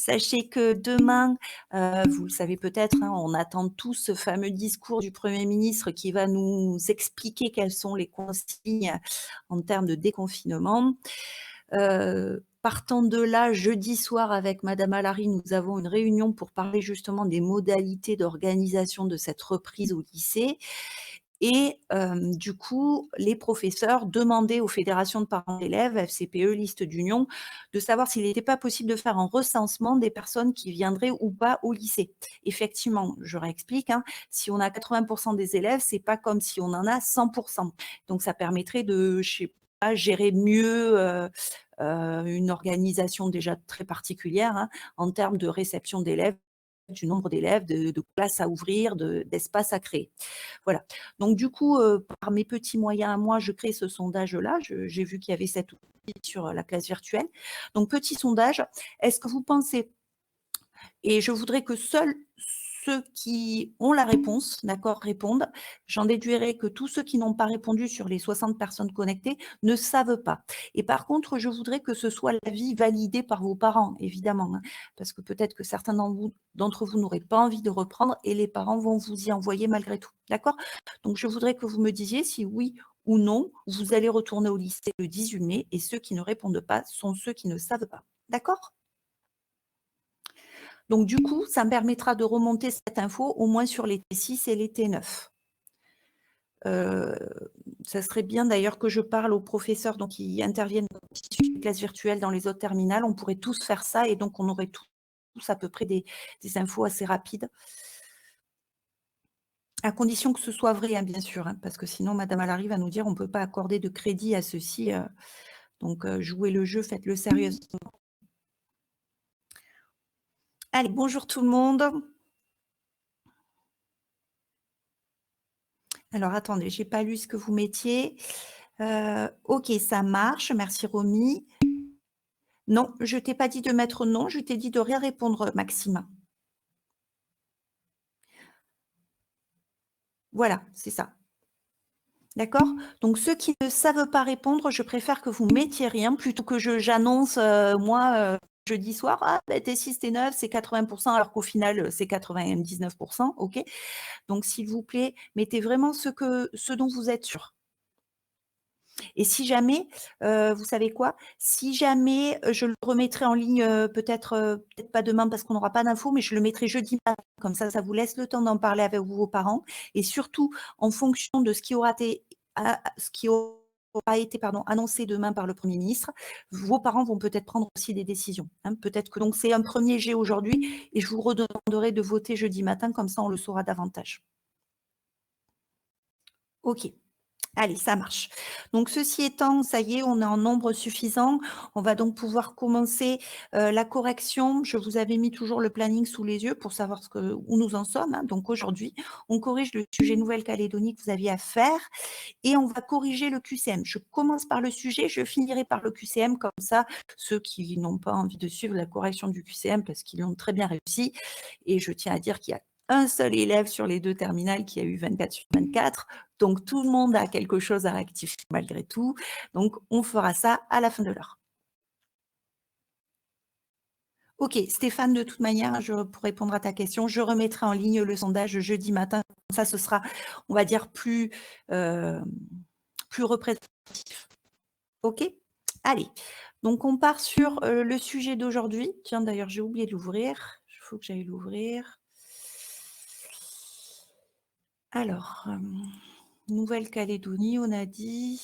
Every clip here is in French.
Sachez que demain, vous le savez peut-être, hein, on attend tous ce fameux discours du Premier ministre qui va nous expliquer quelles sont les consignes en termes de déconfinement. Partant de là, jeudi soir avec madame Allary, nous avons une réunion pour parler justement des modalités d'organisation de cette reprise au lycée. Et du coup, les professeurs demandaient aux fédérations de parents d'élèves, FCPE, liste d'union, de savoir s'il n'était pas possible de faire un recensement des personnes qui viendraient ou pas au lycée. Effectivement, je réexplique, hein, si on a 80% des élèves, c'est pas comme si on en a 100%. Donc ça permettrait de, je sais pas, gérer mieux une organisation déjà très particulière, hein, en termes de réception d'élèves, du nombre d'élèves, de classes à ouvrir, d'espaces à créer. Voilà. Donc du coup, par mes petits moyens à moi, je crée ce sondage-là. J'ai vu qu'il y avait cet outil sur la classe virtuelle. Donc petit sondage, est-ce que vous pensez, et je voudrais que seuls ceux qui ont la réponse, d'accord, répondent. J'en déduirai que tous ceux qui n'ont pas répondu sur les 60 personnes connectées ne savent pas. Et par contre, je voudrais que ce soit l'avis validé par vos parents, évidemment, hein, parce que peut-être que certains d'entre vous n'auraient pas envie de reprendre et les parents vont vous y envoyer malgré tout, d'accord? Donc, je voudrais que vous me disiez si oui ou non, vous allez retourner au lycée le 18 mai et ceux qui ne répondent pas sont ceux qui ne savent pas, d'accord? Donc, du coup, ça me permettra de remonter cette info au moins sur les T6 et les T9. Ça serait bien d'ailleurs que je parle aux professeurs donc, qui interviennent dans les classes virtuelles dans les autres terminales. On pourrait tous faire ça et donc on aurait tous à peu près des infos assez rapides. À condition que ce soit vrai, hein, bien sûr, hein, parce que sinon, madame Allary va nous dire on ne peut pas accorder de crédit à ceci. Donc, jouez le jeu, faites-le sérieusement. Allez, bonjour tout le monde. Alors, attendez, je n'ai pas lu ce que vous mettiez. Ok, ça marche. Merci, Romy. Non, je ne t'ai pas dit de mettre non, je t'ai dit de rien répondre, Maxime. Voilà, c'est ça. D'accord? Donc, ceux qui ne savent pas répondre, je préfère que vous mettiez rien plutôt que j'annonce, moi, jeudi soir, ah, ben, T6, T9, c'est 80%, alors qu'au final, c'est 99%. OK? Donc, s'il vous plaît, mettez vraiment ce dont vous êtes sûr. Et si jamais, vous savez quoi? Si jamais, je le remettrai en ligne, peut-être pas demain parce qu'on n'aura pas d'infos, mais je le mettrai jeudi matin. Comme ça vous laisse le temps d'en parler avec vos parents et surtout en fonction de ce qui aura été annoncé demain par le Premier ministre, vos parents vont peut-être prendre aussi des décisions, hein. Peut-être que donc c'est un premier jet aujourd'hui et je vous redemanderai de voter jeudi matin, comme ça on le saura davantage. OK. Allez, ça marche. Donc, ceci étant, ça y est, on est en nombre suffisant. On va donc pouvoir commencer la correction. Je vous avais mis toujours le planning sous les yeux pour savoir où nous en sommes, hein. Donc, aujourd'hui, on corrige le sujet Nouvelle-Calédonie que vous aviez à faire et on va corriger le QCM. Je commence par le sujet, je finirai par le QCM. Comme ça, ceux qui n'ont pas envie de suivre la correction du QCM parce qu'ils l'ont très bien réussi. Et je tiens à dire qu'il y a un seul élève sur les 2 terminales qui a eu 24 sur 24. Donc, tout le monde a quelque chose à rectifier malgré tout. Donc, on fera ça à la fin de l'heure. OK, Stéphane, de toute manière, pour répondre à ta question, je remettrai en ligne le sondage jeudi matin. Ça, ce sera, on va dire, plus représentatif. OK? Allez, donc on part sur le sujet d'aujourd'hui. Tiens, d'ailleurs, j'ai oublié de l'ouvrir. Il faut que j'aille l'ouvrir. Alors, Nouvelle-Calédonie, on a dit.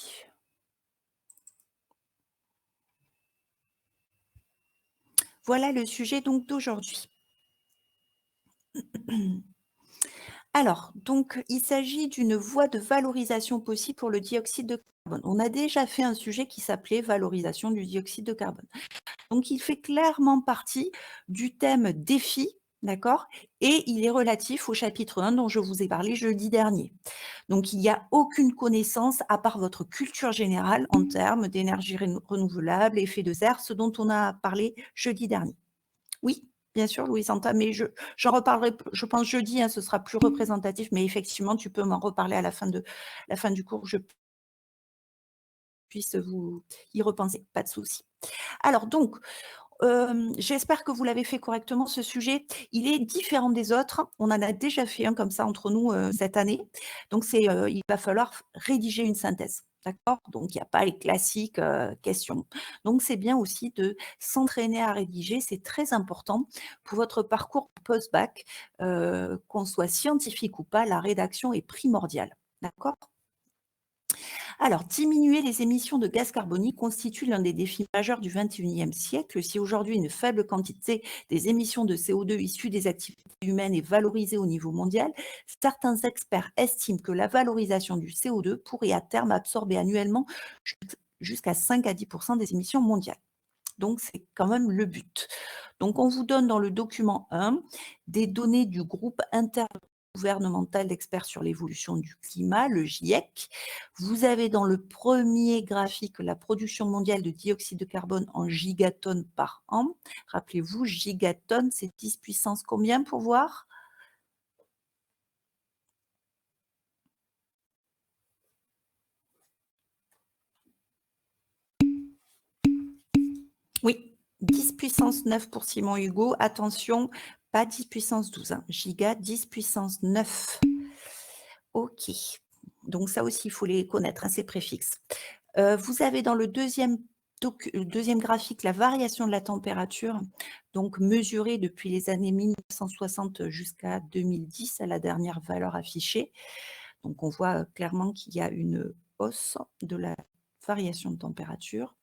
Voilà le sujet donc d'aujourd'hui. Alors, donc, il s'agit d'une voie de valorisation possible pour le dioxyde de carbone. On a déjà fait un sujet qui s'appelait valorisation du dioxyde de carbone. Donc, il fait clairement partie du thème défi, d'accord? Et il est relatif au chapitre 1 dont je vous ai parlé jeudi dernier. Donc, il n'y a aucune connaissance à part votre culture générale en termes d'énergie renouvelable, effet de serre, ce dont on a parlé jeudi dernier. Oui, bien sûr, Louis Santa, mais j'en reparlerai, je pense, jeudi, hein, ce sera plus représentatif, mais effectivement, tu peux m'en reparler à la fin du cours, je puisse vous y repenser, pas de souci. Alors donc, J'espère que vous l'avez fait correctement ce sujet. Il est différent des autres. On en a déjà fait un comme ça entre nous, cette année. Donc il va falloir rédiger une synthèse, d'accord? Donc il y a pas les classiques, questions. Donc c'est bien aussi de s'entraîner à rédiger, c'est très important pour votre parcours post-bac, qu'on soit scientifique ou pas, la rédaction est primordiale, d'accord? Alors, diminuer les émissions de gaz carbonique constitue l'un des défis majeurs du 21e siècle. Si aujourd'hui une faible quantité des émissions de CO2 issues des activités humaines est valorisée au niveau mondial, certains experts estiment que la valorisation du CO2 pourrait à terme absorber annuellement jusqu'à 5 à 10 des émissions mondiales. Donc, c'est quand même le but. Donc, on vous donne dans le document 1 des données du groupe intergouvernemental d'experts sur l'évolution du climat, le GIEC. Vous avez dans le premier graphique la production mondiale de dioxyde de carbone en gigatonnes par an. Rappelez-vous, gigatonnes, c'est 10 puissance combien pour voir? Oui, 10 puissance 9 pour Simon Hugo. Attention, pas 10 puissance 12, hein. Giga, 10 puissance 9. OK. Donc ça aussi, il faut les connaître, hein, ces préfixes. Vous avez dans le deuxième graphique la variation de la température, donc mesurée depuis les années 1960 jusqu'à 2010 à la dernière valeur affichée. Donc on voit, clairement qu'il y a une hausse de la variation de température.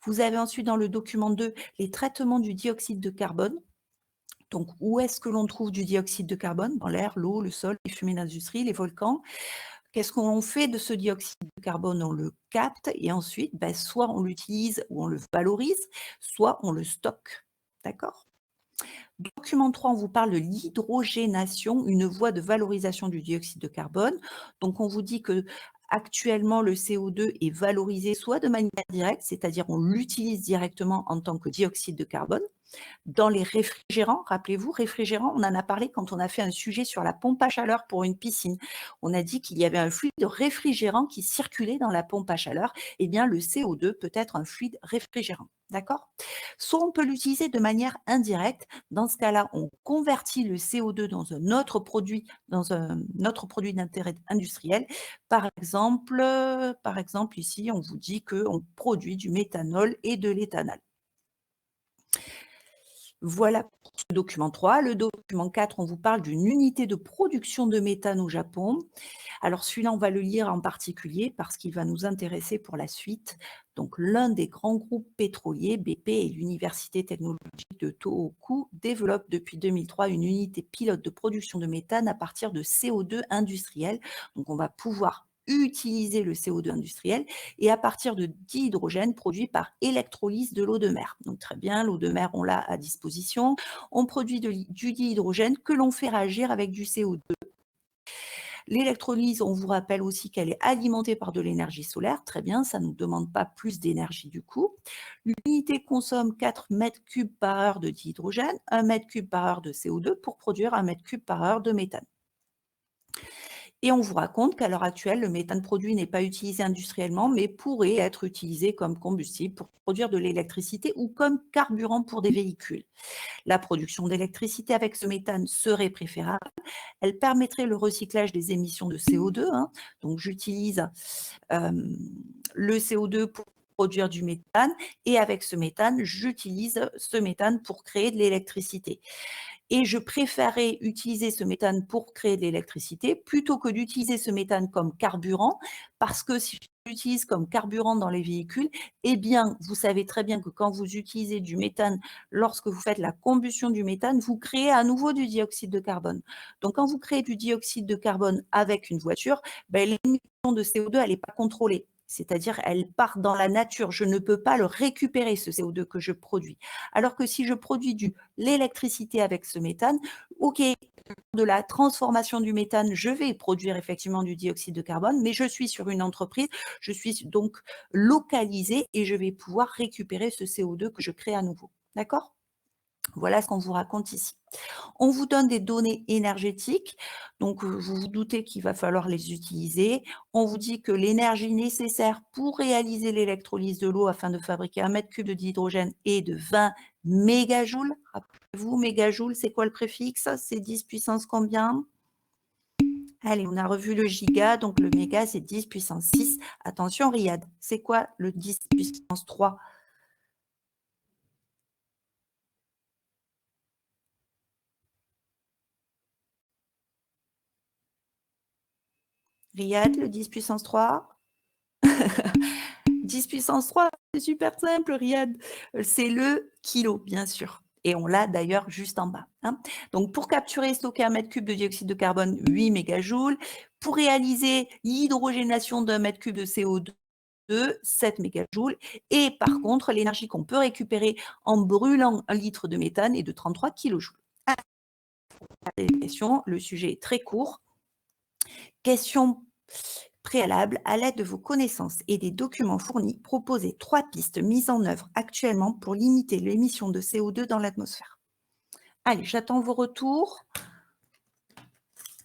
Vous avez ensuite dans le document 2 les traitements du dioxyde de carbone. Donc où est-ce que l'on trouve du dioxyde de carbone? Dans l'air, l'eau, le sol, les fumées d'industrie, les volcans. Qu'est-ce qu'on fait de ce dioxyde de carbone? On le capte et ensuite, soit on l'utilise ou on le valorise, soit on le stocke. D'accord? Document 3, on vous parle de l'hydrogénation, une voie de valorisation du dioxyde de carbone. Donc on vous dit que actuellement le CO2 est valorisé soit de manière directe, c'est-à-dire on l'utilise directement en tant que dioxyde de carbone, dans les réfrigérants, rappelez-vous, réfrigérants, on en a parlé quand on a fait un sujet sur la pompe à chaleur pour une piscine. On a dit qu'il y avait un fluide réfrigérant qui circulait dans la pompe à chaleur. Eh bien, le CO2 peut être un fluide réfrigérant. D'accord? Soit on peut l'utiliser de manière indirecte. Dans ce cas-là, on convertit le CO2 dans un autre produit d'intérêt industriel. Par exemple, ici, on vous dit qu'on produit du méthanol et de l'éthanol. Voilà pour ce document 3. Le document 4, on vous parle d'une unité de production de méthane au Japon. Alors celui-là, on va le lire en particulier parce qu'il va nous intéresser pour la suite. Donc l'un des grands groupes pétroliers, BP et l'Université technologique de Tohoku, développent depuis 2003 une unité pilote de production de méthane à partir de CO2 industriel. Donc on va pouvoir utiliser le CO2 industriel et à partir de dihydrogène produit par électrolyse de l'eau de mer. Donc très bien, l'eau de mer, on l'a à disposition. On produit du dihydrogène que l'on fait réagir avec du CO2. L'électrolyse, on vous rappelle aussi qu'elle est alimentée par de l'énergie solaire. Très bien, ça ne nous demande pas plus d'énergie du coup. L'unité consomme 4 mètres cubes par heure de dihydrogène, 1 mètre cube par heure de CO2 pour produire 1 mètre cube par heure de méthane. Et on vous raconte qu'à l'heure actuelle, le méthane produit n'est pas utilisé industriellement, mais pourrait être utilisé comme combustible pour produire de l'électricité ou comme carburant pour des véhicules. La production d'électricité avec ce méthane serait préférable. Elle permettrait le recyclage des émissions de CO2, hein. Donc j'utilise le CO2 pour produire du méthane et avec ce méthane, j'utilise ce méthane pour créer de l'électricité. Et je préférais utiliser ce méthane pour créer de l'électricité plutôt que d'utiliser ce méthane comme carburant, parce que si je l'utilise comme carburant dans les véhicules, eh bien, vous savez très bien que quand vous utilisez du méthane, lorsque vous faites la combustion du méthane, vous créez à nouveau du dioxyde de carbone. Donc, quand vous créez du dioxyde de carbone avec une voiture, l'émission de CO2, elle n'est pas contrôlée. C'est-à-dire, elle part dans la nature. Je ne peux pas le récupérer, ce CO2 que je produis. Alors que si je produis l'électricité avec ce méthane, OK, de la transformation du méthane, je vais produire effectivement du dioxyde de carbone, mais je suis sur une entreprise, je suis donc localisée et je vais pouvoir récupérer ce CO2 que je crée à nouveau. D'accord? Voilà ce qu'on vous raconte ici. On vous donne des données énergétiques, donc vous vous doutez qu'il va falloir les utiliser. On vous dit que l'énergie nécessaire pour réaliser l'électrolyse de l'eau afin de fabriquer 1 m³ d'hydrogène est de 20 mégajoules. Rappelez-vous, mégajoules, c'est quoi le préfixe? C'est 10 puissance combien? Allez, on a revu le giga, donc le méga, c'est 10 puissance 6. Attention, Riyad, c'est quoi le 10 puissance 3? Riyad, le 10 puissance 3? 10 puissance 3, c'est super simple, Riyad. C'est le kilo, bien sûr. Et on l'a d'ailleurs juste en bas. Hein. Donc, pour capturer et stocker 1 m³ de dioxyde de carbone, 8 mégajoules. Pour réaliser l'hydrogénation d'1 m³ de CO2, 7 mégajoules. Et par contre, l'énergie qu'on peut récupérer en brûlant 1 litre de méthane est de 33 kilojoules. Question, le sujet est très court. Question préalable, à l'aide de vos connaissances et des documents fournis, proposez 3 pistes mises en œuvre actuellement pour limiter l'émission de CO2 dans l'atmosphère. Allez, j'attends vos retours.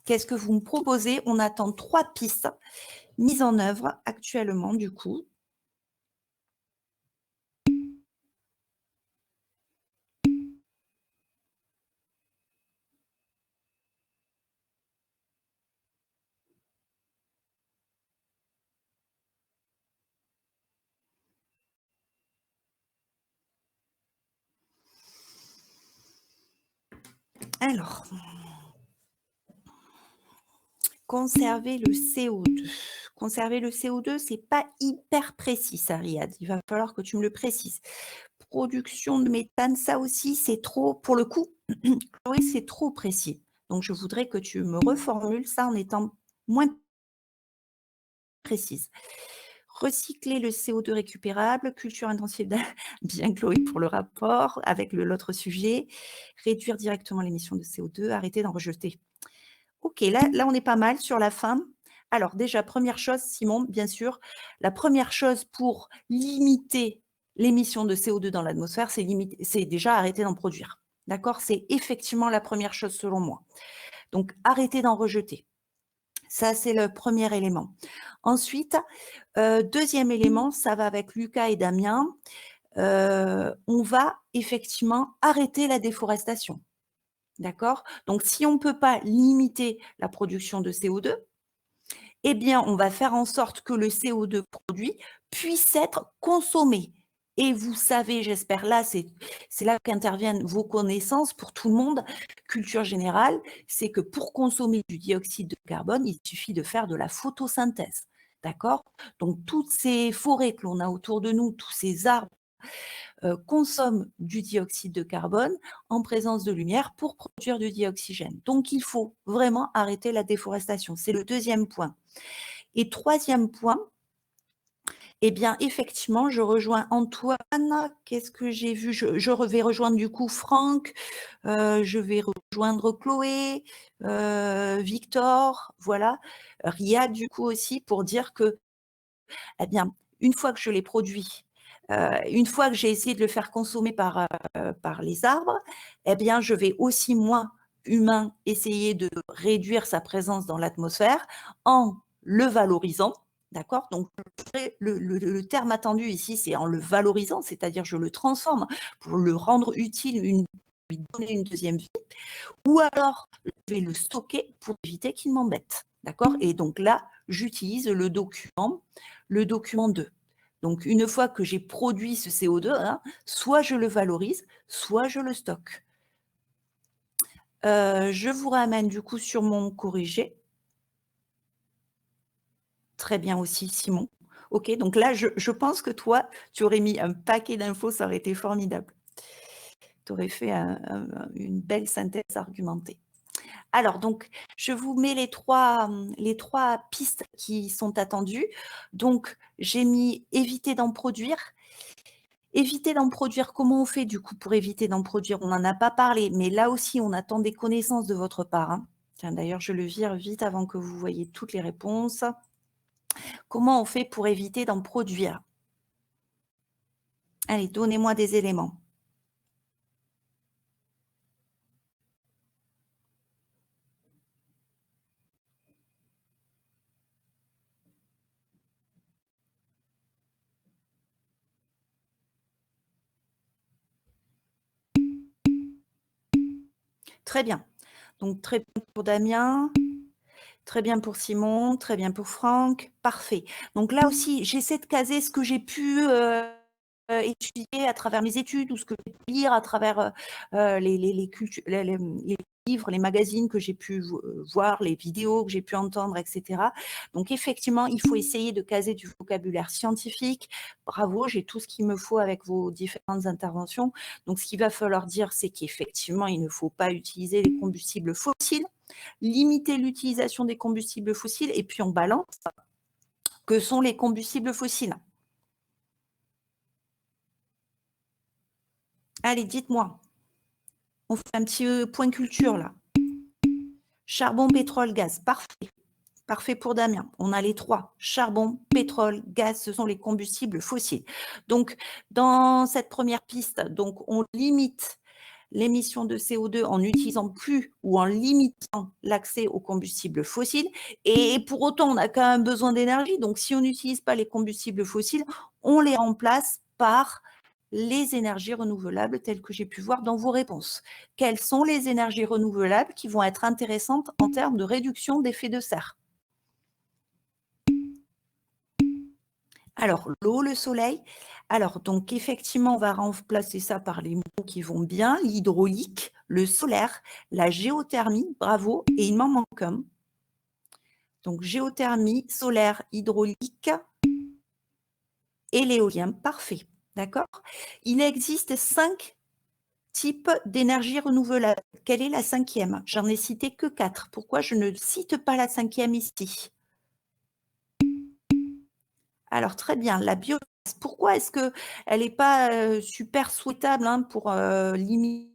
Qu'est-ce que vous me proposez? On attend 3 pistes mises en œuvre actuellement, du coup. Alors, conserver le CO2. Conserver le CO2, c'est pas hyper précis, ça, Riyad. Il va falloir que tu me le précises. Production de méthane, ça aussi, c'est trop, pour le coup, oui, c'est trop précis. Donc, je voudrais que tu me reformules ça en étant moins précise. Recycler le CO2 récupérable, culture intensive, bien Chloé pour le rapport avec l'autre sujet, réduire directement l'émission de CO2, arrêter d'en rejeter. Ok, là on est pas mal sur la fin. Alors déjà, première chose, Simon, bien sûr, la première chose pour limiter l'émission de CO2 dans l'atmosphère, c'est déjà arrêter d'en produire. D'accord? C'est effectivement la première chose selon moi. Donc, arrêter d'en rejeter. Ça, c'est le premier élément. Ensuite, deuxième élément, ça va avec Lucas et Damien. On va effectivement arrêter la déforestation. D'accord? Donc, si on ne peut pas limiter la production de CO2, eh bien, on va faire en sorte que le CO2 produit puisse être consommé. Et vous savez, j'espère, là, c'est là qu'interviennent vos connaissances pour tout le monde. Culture générale, c'est que pour consommer du dioxyde de carbone, il suffit de faire de la photosynthèse. D'accord? Donc, toutes ces forêts que l'on a autour de nous, tous ces arbres, consomment du dioxyde de carbone en présence de lumière pour produire du dioxygène. Donc, il faut vraiment arrêter la déforestation. C'est le deuxième point. Et troisième point, eh bien, effectivement, je rejoins Antoine. Qu'est-ce que j'ai vu? Je vais rejoindre du coup Franck, je vais rejoindre Chloé, Victor, voilà. Riyad, du coup, aussi, pour dire que, eh bien, une fois que je l'ai produit, une fois que j'ai essayé de le faire consommer par les arbres, eh bien, je vais aussi, moi, humain, essayer de réduire sa présence dans l'atmosphère en le valorisant. D'accord? Donc, le terme attendu ici, c'est en le valorisant, c'est-à-dire je le transforme pour le rendre utile, lui donner une deuxième vie, ou alors je vais le stocker pour éviter qu'il m'embête. D'accord? Et donc là, j'utilise le document 2. Donc, une fois que j'ai produit ce CO2, hein, soit je le valorise, soit je le stocke. Je vous ramène du coup sur mon corrigé. Très bien aussi, Simon. Ok, donc là, je pense que toi, tu aurais mis un paquet d'infos, ça aurait été formidable. Tu aurais fait une belle synthèse argumentée. Alors, donc, je vous mets les trois pistes qui sont attendues. Donc, j'ai mis éviter d'en produire. Éviter d'en produire, comment on fait du coup pour éviter d'en produire? On n'en a pas parlé, mais là aussi, on attend des connaissances de votre part. Hein. Tiens, d'ailleurs, je le vire vite avant que vous voyez toutes les réponses. Comment on fait pour éviter d'en produire? Allez, donnez-moi des éléments. Très bien. Donc très bien pour Damien, très bien pour Simon, très bien pour Franck, parfait. Donc là aussi, j'essaie de caser ce que j'ai pu, étudier à travers mes études ou ce que j'ai pu lire à travers, les livres, les magazines que j'ai pu voir, les vidéos que j'ai pu entendre, et cetera. Donc effectivement, il faut essayer de caser du vocabulaire scientifique. Bravo, j'ai tout ce qu'il me faut avec vos différentes interventions. Donc ce qu'il va falloir dire, c'est qu'effectivement, il ne faut pas utiliser les combustibles fossiles, limiter l'utilisation des combustibles fossiles et puis on balance que sont les combustibles fossiles. Allez, dites-moi, on fait un petit point culture là. Charbon, pétrole, gaz, parfait. Parfait pour Damien. On a les trois. Charbon, pétrole, gaz, ce sont les combustibles fossiles. Donc, dans cette première piste, donc, on limite l'émission de CO2 en n'utilisant plus ou en limitant l'accès aux combustibles fossiles. Et pour autant, on a quand même besoin d'énergie. Donc, si on n'utilise pas les combustibles fossiles, on les remplace par les énergies renouvelables telles que j'ai pu voir dans vos réponses. Quelles sont les énergies renouvelables qui vont être intéressantes en termes de réduction d'effet de serre? Alors, l'eau, le soleil. Alors, donc, effectivement, on va remplacer ça par les mots qui vont bien. L'hydraulique, le solaire, la géothermie, bravo. Et il m'en manque un. Donc, géothermie, solaire, hydraulique et l'éolien. Parfait. D'accord? Il existe 5 types d'énergie renouvelable. Quelle est la 5e? J'en ai cité que 4. Pourquoi je ne cite pas la 5e ici? Alors très bien, la biomasse, pourquoi est-ce qu'elle n'est pas, super souhaitable, hein, pour, limiter,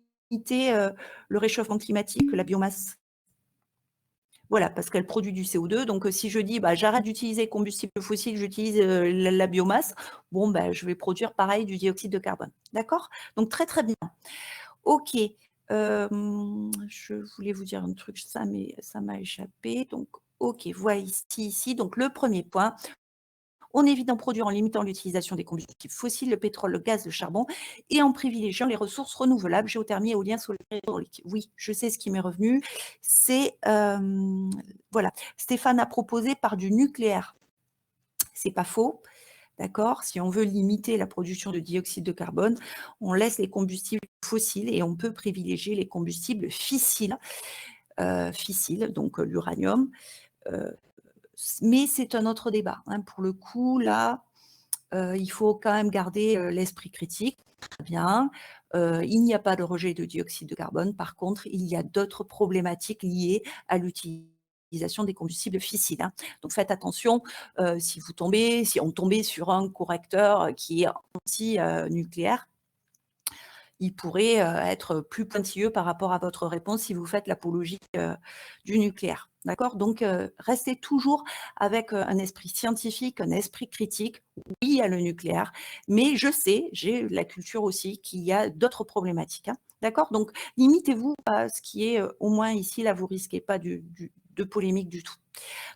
le réchauffement climatique, la biomasse? Voilà, parce qu'elle produit du CO2, donc si je dis: «Bah, j'arrête d'utiliser combustibles fossiles, j'utilise, la biomasse», bon, bah, je vais produire pareil du dioxyde de carbone. D'accord? Donc très, très bien. OK, je voulais vous dire un truc, ça m'a échappé, donc OK, voilà ici, donc le premier point, on évite d'en produire en limitant l'utilisation des combustibles fossiles, le pétrole, le gaz, le charbon, et en privilégiant les ressources renouvelables, géothermie, éolien, solaire, hydraulique. Oui, je sais ce qui m'est revenu. C'est, voilà, Stéphane a proposé par du nucléaire. C'est pas faux, d'accord? Si on veut limiter la production de dioxyde de carbone, on laisse les combustibles fossiles et on peut privilégier les combustibles fissiles, donc l'uranium, euh, mais c'est un autre débat, hein. Pour le coup, là, il faut quand même garder, l'esprit critique. Très bien. Il n'y a pas de rejet de dioxyde de carbone. Par contre, il y a d'autres problématiques liées à l'utilisation des combustibles fissiles, hein. Donc faites attention, si on tombait sur un correcteur qui est anti, nucléaire, il pourrait, être plus pointilleux par rapport à votre réponse si vous faites l'apologie, du nucléaire. D'accord? Donc, restez toujours avec, un esprit scientifique, un esprit critique. Oui, il y a le nucléaire, mais je sais, j'ai la culture aussi, qu'il y a d'autres problématiques, hein. D'accord? Donc, limitez-vous à ce qui est, au moins ici, là, vous risquez pas de polémique du tout.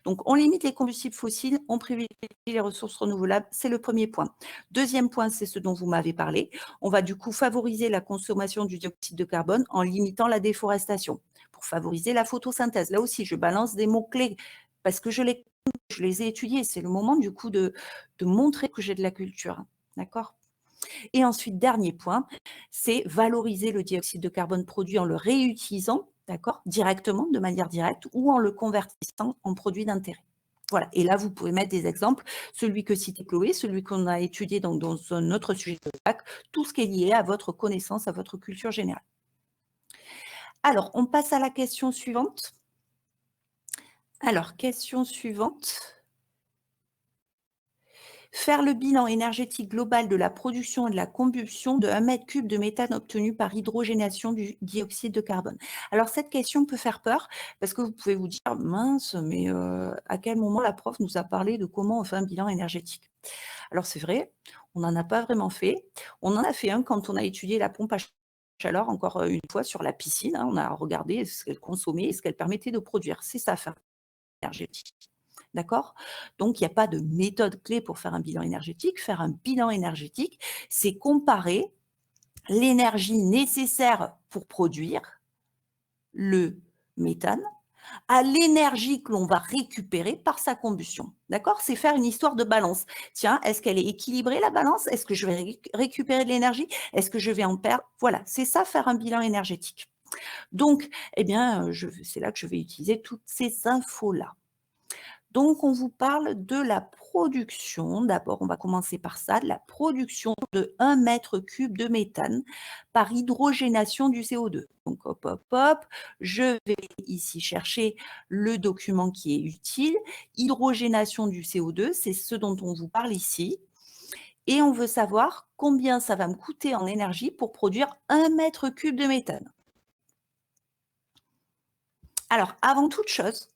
Donc, on limite les combustibles fossiles, on privilégie les ressources renouvelables, c'est le premier point. Deuxième point, c'est ce dont vous m'avez parlé. On va du coup favoriser la consommation du dioxyde de carbone en limitant la déforestation pour favoriser la photosynthèse. Là aussi, je balance des mots-clés parce que je les ai étudiés. C'est le moment du coup de montrer que j'ai de la culture. D'accord? Et ensuite, dernier point, c'est valoriser le dioxyde de carbone produit en le réutilisant, d'accord, directement, de manière directe, ou en le convertissant en produit d'intérêt. Voilà. Et là, vous pouvez mettre des exemples, celui que citait Chloé, celui qu'on a étudié dans un autre sujet de bac, tout ce qui est lié à votre connaissance, à votre culture générale. Alors, on passe à la question suivante. Alors, question suivante. Faire le bilan énergétique global de la production et de la combustion de 1 m3 de méthane obtenu par hydrogénation du dioxyde de carbone. Alors cette question peut faire peur parce que vous pouvez vous dire: «Mince, mais à quel moment la prof nous a parlé de comment on fait un bilan énergétique?» Alors c'est vrai, on n'en a pas vraiment fait. On en a fait un quand on a étudié la pompe à chaleur, encore, une fois sur la piscine, hein. On a regardé ce qu'elle consommait et ce qu'elle permettait de produire. C'est ça, faire énergétique. D'accord? Donc, il n'y a pas de méthode clé pour faire un bilan énergétique. Faire un bilan énergétique, c'est comparer l'énergie nécessaire pour produire le méthane à l'énergie que l'on va récupérer par sa combustion. D'accord? C'est faire une histoire de balance. Tiens, est-ce qu'elle est équilibrée la balance? Est-ce que je vais récupérer de l'énergie? Est-ce que je vais en perdre? Voilà, c'est ça faire un bilan énergétique. Donc, eh bien, c'est là que je vais utiliser toutes ces infos-là. Donc, on vous parle de la production. D'abord, on va commencer par ça, de la production de 1 mètre cube de méthane par hydrogénation du CO2. Donc, hop, hop, hop, je vais ici chercher le document qui est utile. Hydrogénation du CO2, c'est ce dont on vous parle ici. Et on veut savoir combien ça va me coûter en énergie pour produire 1 mètre cube de méthane. Alors, avant toute chose,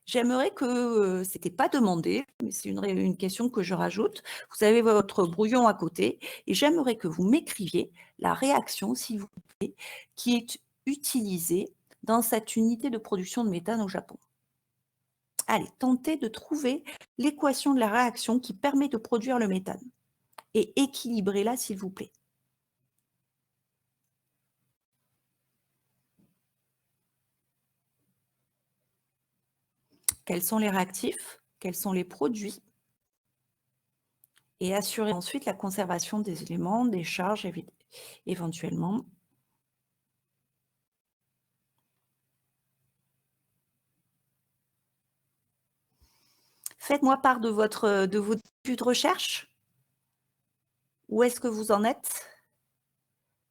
j'aimerais que, c'était pas demandé, mais c'est une question que je rajoute. Vous avez votre brouillon à côté et j'aimerais que vous m'écriviez la réaction, s'il vous plaît, qui est utilisée dans cette unité de production de méthane au Japon. Allez, tentez de trouver l'équation de la réaction qui permet de produire le méthane et équilibrez-la, s'il vous plaît. Quels sont les réactifs? Quels sont les produits? Et assurer ensuite la conservation des éléments, des charges éventuellement. Faites-moi part de vos débuts de recherche. Où est-ce que vous en êtes?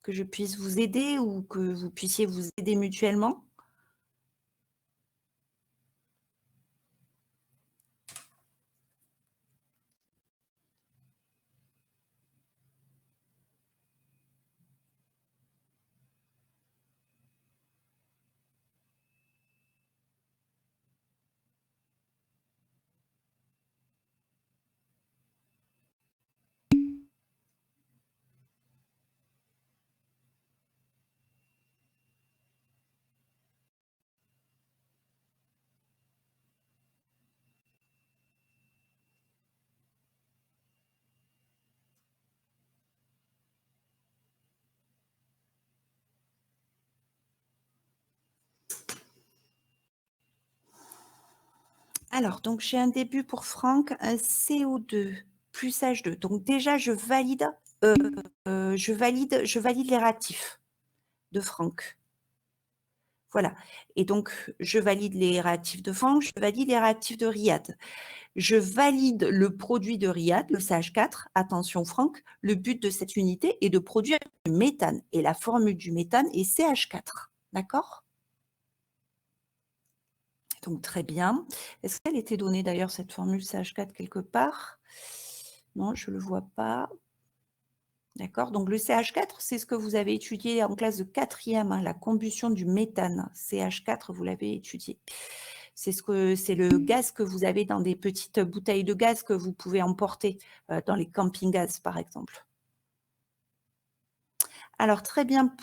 Que je puisse vous aider ou que vous puissiez vous aider mutuellement? Alors, donc j'ai un début pour Franck, un CO2 plus H2. Donc déjà, je valide les réactifs de Franck. Voilà. Et donc, je valide les réactifs de Franck, je valide les réactifs de Riyad. Je valide le produit de Riyad, le CH4. Attention Franck, le but de cette unité est de produire du méthane. Et la formule du méthane est CH4. D'accord? Donc très bien. Est-ce qu'elle était donnée d'ailleurs cette formule CH4 quelque part? Non, je ne le vois pas. D'accord? Donc le CH4, c'est ce que vous avez étudié en classe de 4e, la combustion du méthane. CH4, vous l'avez étudié. C'est le gaz que vous avez dans des petites bouteilles de gaz que vous pouvez emporter dans les camping-gaz, par exemple. Alors très bien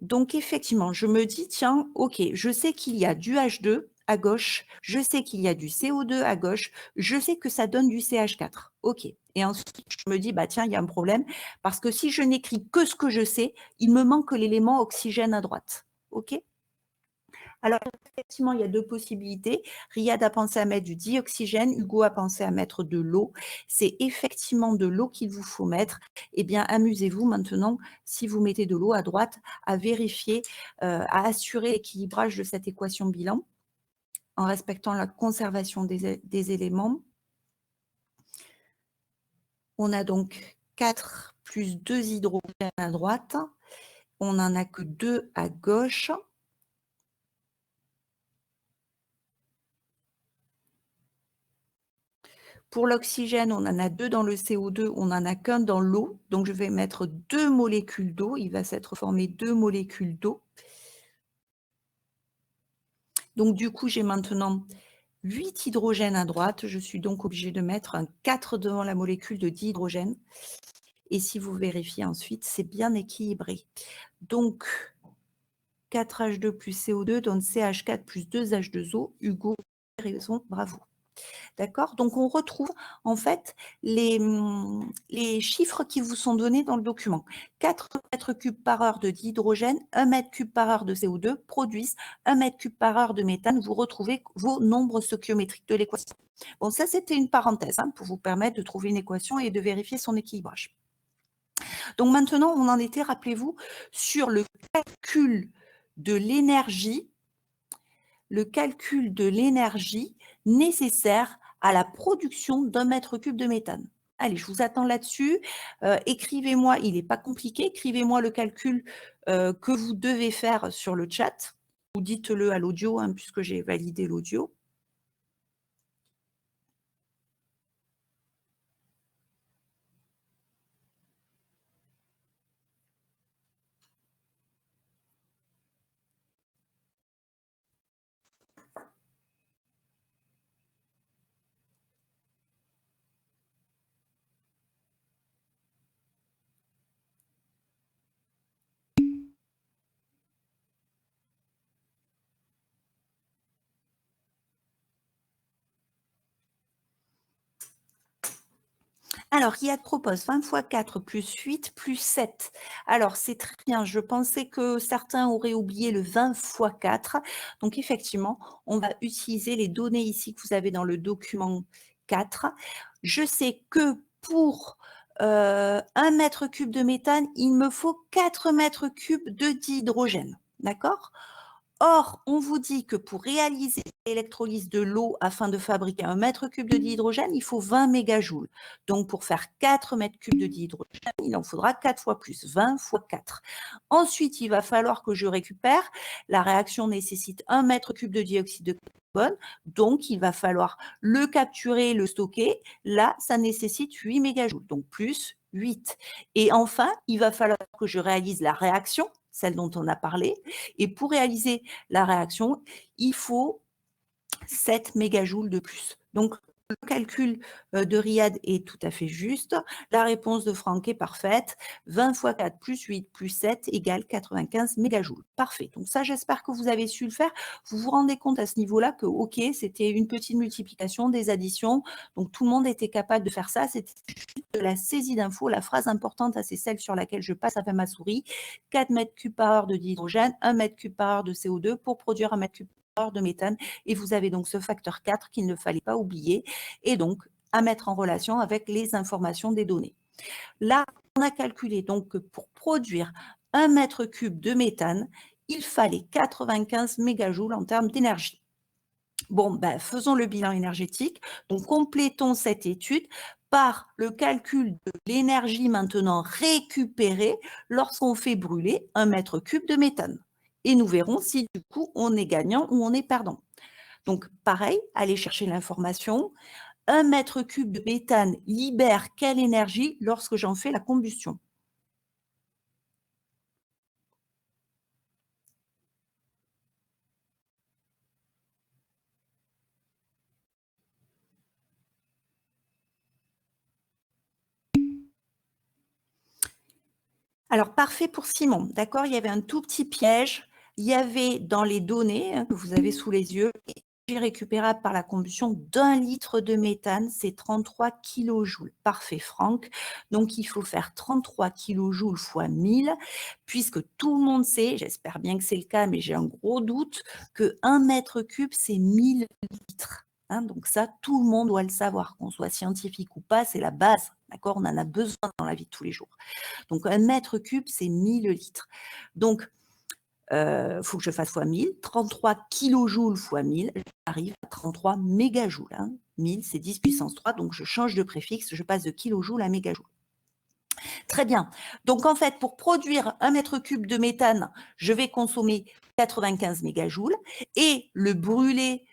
donc effectivement, je me dis: «Tiens, OK, je sais qu'il y a du H2 à gauche, je sais qu'il y a du CO2 à gauche, je sais que ça donne du CH4. OK» et ensuite je me dis: «Bah tiens, il y a un problème parce que si je n'écris que ce que je sais, il me manque l'élément oxygène à droite». OK? Alors effectivement, il y a 2 possibilités. Riyad a pensé à mettre du dioxygène, Hugo a pensé à mettre de l'eau. C'est effectivement de l'eau qu'il vous faut mettre. Eh bien, amusez-vous maintenant, si vous mettez de l'eau à droite, à vérifier, à assurer l'équilibrage de cette équation bilan, en respectant la conservation des éléments. On a donc 4 plus 2 hydrogènes à droite. On n'en a que 2 à gauche. Pour l'oxygène, on en a 2 dans le CO2, on n'en a qu'un dans l'eau. Donc, je vais mettre 2 molécules d'eau. Il va s'être formé 2 molécules d'eau. Donc, du coup, j'ai maintenant 8 hydrogènes à droite. Je suis donc obligée de mettre un 4 devant la molécule de dihydrogène. Et si vous vérifiez ensuite, c'est bien équilibré. Donc, 4H2 plus CO2 donne CH4 plus 2H2O. Hugo, raison, bravo. D'accord? Donc on retrouve en fait les chiffres qui vous sont donnés dans le document. 4 mètres cubes par heure de dihydrogène, 1 mètre cube par heure de CO2 produisent 1 mètre cube par heure de méthane. Vous retrouvez vos nombres stoichiométriques de l'équation. Bon, ça c'était une parenthèse hein, pour vous permettre de trouver une équation et de vérifier son équilibrage. Donc maintenant, on en était, rappelez-vous, sur calcul de l'énergie le calcul de l'énergie nécessaire à la production d'un mètre cube de méthane. Allez, je vous attends là-dessus. Écrivez-moi, il n'est pas compliqué, écrivez-moi le calcul que vous devez faire sur le chat, ou dites-le à l'audio, hein, puisque j'ai validé l'audio. Alors, Riyad propose 20 fois 4 plus 8 plus 7. Alors, c'est très bien. Je pensais que certains auraient oublié le 20 fois 4. Donc, effectivement, on va utiliser les données ici que vous avez dans le document 4. Je sais que pour 1 mètre cube de méthane, il me faut 4 mètres cubes de dihydrogène. D'accord? Or, on vous dit que pour réaliser l'électrolyse de l'eau afin de fabriquer 1 mètre cube de dihydrogène, il faut 20 mégajoules. Donc, pour faire 4 mètres cubes de dihydrogène, il en faudra 4 fois plus, 20 fois 4. Ensuite, il va falloir que je récupère. La réaction nécessite 1 mètre cube de dioxyde de carbone. Donc, il va falloir le capturer, le stocker. Là, ça nécessite 8 mégajoules, donc plus 8. Et enfin, il va falloir que je réalise la réaction, celle dont on a parlé. Et pour réaliser la réaction, il faut 7 mégajoules de plus. Donc, le calcul de Riyad est tout à fait juste. La réponse de Franck est parfaite. 20 fois 4 plus 8 plus 7 égale 95 mégajoules. Parfait. Donc ça, j'espère que vous avez su le faire. Vous vous rendez compte à ce niveau-là que, OK, c'était une petite multiplication, des additions. Donc, tout le monde était capable de faire ça. C'était juste de la saisie d'infos. La phrase importante, c'est celle sur laquelle je passe avec ma souris. 4 mètres cubes par heure de dihydrogène, 1 mètre cube par heure de CO2 pour produire 1 mètre cube par heure de méthane. Et vous avez donc ce facteur 4 qu'il ne fallait pas oublier et donc à mettre en relation avec les informations des données. Là, on a calculé donc que pour produire 1 mètre cube de méthane, il fallait 95 mégajoules en termes d'énergie. Bon, ben, faisons le bilan énergétique. Donc, complétons cette étude par le calcul de l'énergie maintenant récupérée lorsqu'on fait brûler 1 mètre cube de méthane. Et nous verrons si du coup on est gagnant ou on est perdant. Donc, pareil, allez chercher l'information. 1 mètre cube de méthane libère quelle énergie lorsque j'en fais la combustion? Alors, parfait pour Simon, d'accord? Il y avait un tout petit piège. Il y avait dans les données hein, que vous avez sous les yeux, énergie récupérable par la combustion d'1 litre de méthane, c'est 33 kilojoules. Parfait, Franck. Donc, il faut faire 33 kilojoules fois 1000, puisque tout le monde sait, j'espère bien que c'est le cas, mais j'ai un gros doute, que 1 mètre cube, c'est 1000 litres. Hein, donc ça, tout le monde doit le savoir, qu'on soit scientifique ou pas, c'est la base. D'accord? On en a besoin dans la vie de tous les jours. Donc, 1 mètre cube, c'est 1000 litres. Donc, il faut que je fasse fois 1000. 33 kilojoules fois 1000, j'arrive à 33 mégajoules. Hein. 1000, c'est 10 puissance 3, donc je change de préfixe, je passe de kilojoule à mégajoule. Très bien. Donc, en fait, pour produire 1 mètre cube de méthane, je vais consommer 95 mégajoules et le brûler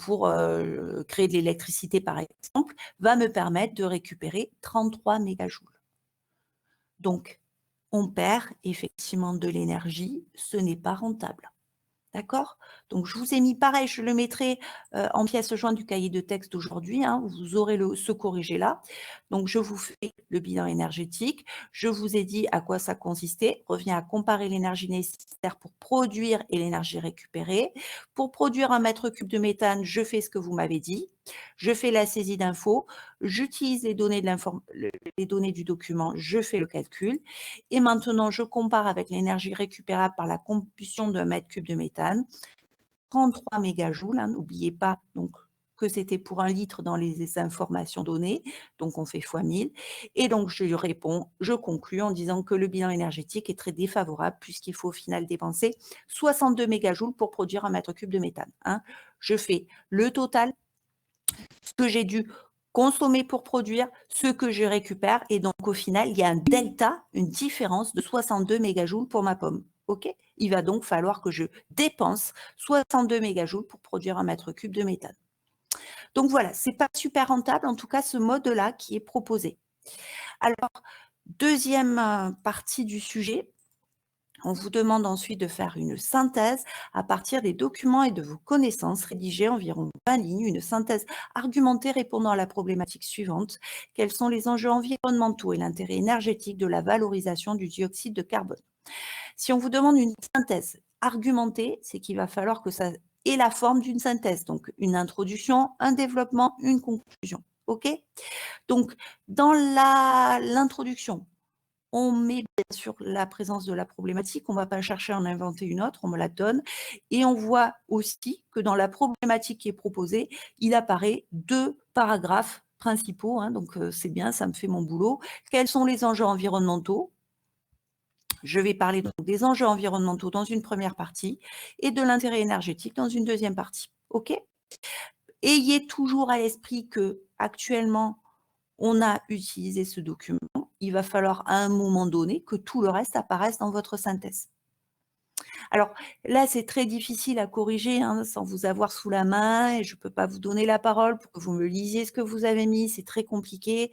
pour créer de l'électricité, par exemple, va me permettre de récupérer 33 mégajoules. Donc, on perd effectivement de l'énergie, ce n'est pas rentable. D'accord? Donc, je vous ai mis pareil, je le mettrai en pièce jointe du cahier de texte d'aujourd'hui, hein, vous aurez ce corrigé là. Donc, je vous fais le bilan énergétique. Je vous ai dit à quoi ça consistait. Revient à comparer l'énergie nécessaire pour produire et l'énergie récupérée. Pour produire 1 m3 de méthane, je fais ce que vous m'avez dit. Je fais la saisie d'infos. J'utilise les données du document. Je fais le calcul. Et maintenant, je compare avec l'énergie récupérable par la combustion d'1 m3 de méthane. 33 mégajoules, hein, n'oubliez pas donc que c'était pour 1 litre dans les informations données, donc on fait fois 1000 et donc je lui réponds, je conclus en disant que le bilan énergétique est très défavorable puisqu'il faut au final dépenser 62 mégajoules pour produire 1 m3 de méthane, hein. Je fais le total, ce que j'ai dû consommer pour produire, ce que je récupère et donc au final, il y a un delta, une différence de 62 mégajoules pour ma pomme. OK? Il va donc falloir que je dépense 62 mégajoules pour produire 1 m3 de méthane. Donc voilà, c'est pas super rentable, en tout cas ce mode-là qui est proposé. Alors, deuxième partie du sujet, on vous demande ensuite de faire une synthèse à partir des documents et de vos connaissances, rédiger environ 20 lignes, une synthèse argumentée répondant à la problématique suivante. Quels sont les enjeux environnementaux et l'intérêt énergétique de la valorisation du dioxyde de carbone? Si on vous demande une synthèse argumentée, c'est qu'il va falloir que ça ait la forme d'une synthèse, donc une introduction, un développement, une conclusion. OK? Donc, dans l'introduction, on met bien sûr la présence de la problématique, on ne va pas chercher à en inventer une autre, on me la donne et on voit aussi que dans la problématique qui est proposée, il apparaît 2 paragraphes principaux, hein, donc c'est bien, ça me fait mon boulot. Quels sont les enjeux environnementaux? Je vais parler donc des enjeux environnementaux dans une première partie et de l'intérêt énergétique dans une deuxième partie. OK? Ayez toujours à l'esprit que actuellement, on a utilisé ce document. Il va falloir à un moment donné que tout le reste apparaisse dans votre synthèse. Alors là, c'est très difficile à corriger, hein, sans vous avoir sous la main et je ne peux pas vous donner la parole pour que vous me lisiez ce que vous avez mis, c'est très compliqué.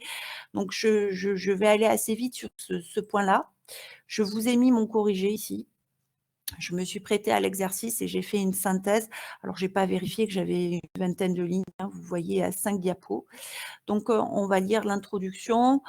Donc je vais aller assez vite sur ce point-là. Je vous ai mis mon corrigé ici. Je me suis prêtée à l'exercice et j'ai fait une synthèse. Alors j'ai pas vérifié que j'avais une vingtaine de lignes, hein, vous voyez à 5 diapos. Donc on va lire l'introduction.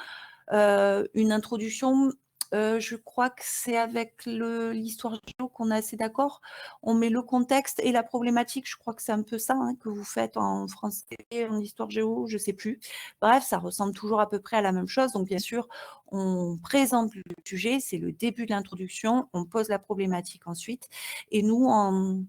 Une introduction, je crois que c'est avec l'histoire géo qu'on est assez d'accord. On met le contexte et la problématique, je crois que c'est un peu ça, hein, que vous faites en français, en histoire géo, je ne sais plus. Bref, ça ressemble toujours à peu près à la même chose. Donc bien sûr, on présente le sujet, c'est le début de l'introduction, on pose la problématique ensuite et nous en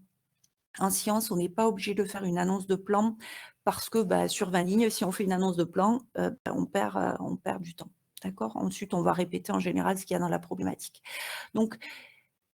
sciences, on n'est pas obligé de faire une annonce de plan parce que, bah, sur 20 lignes, si on fait une annonce de plan, on perd du temps. D'accord? Ensuite, on va répéter en général ce qu'il y a dans la problématique. Donc,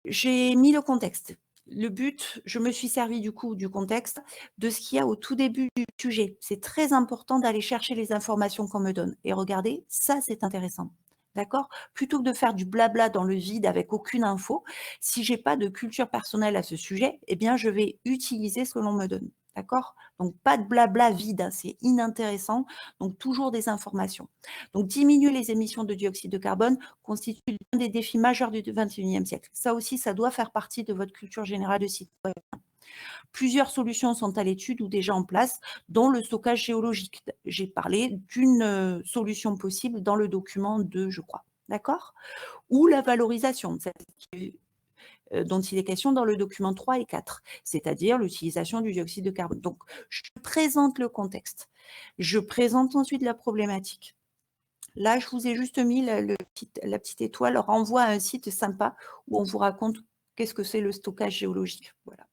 j'ai mis le contexte. Le but, je me suis servi du coup du contexte, de ce qu'il y a au tout début du sujet. C'est très important d'aller chercher les informations qu'on me donne. Et regardez, ça, c'est intéressant. D'accord? Plutôt que de faire du blabla dans le vide avec aucune info, si j'ai pas de culture personnelle à ce sujet, eh bien, je vais utiliser ce que l'on me donne. D'accord? Donc, pas de blabla vide, hein, c'est inintéressant. Donc, toujours des informations. Donc, diminuer les émissions de dioxyde de carbone constitue l'un des défis majeurs du XXIe siècle. Ça aussi, ça doit faire partie de votre culture générale de citoyen. Plusieurs solutions sont à l'étude ou déjà en place, dont le stockage géologique. J'ai parlé d'une solution possible dans le document 2, je crois. D'accord? Ou la valorisation, dont il est question dans le document 3 et 4, c'est-à-dire l'utilisation du dioxyde de carbone. Donc, je présente le contexte. Je présente ensuite la problématique. Là, je vous ai juste mis la petite étoile renvoie à un site sympa où on vous raconte qu'est-ce que c'est le stockage géologique. Voilà.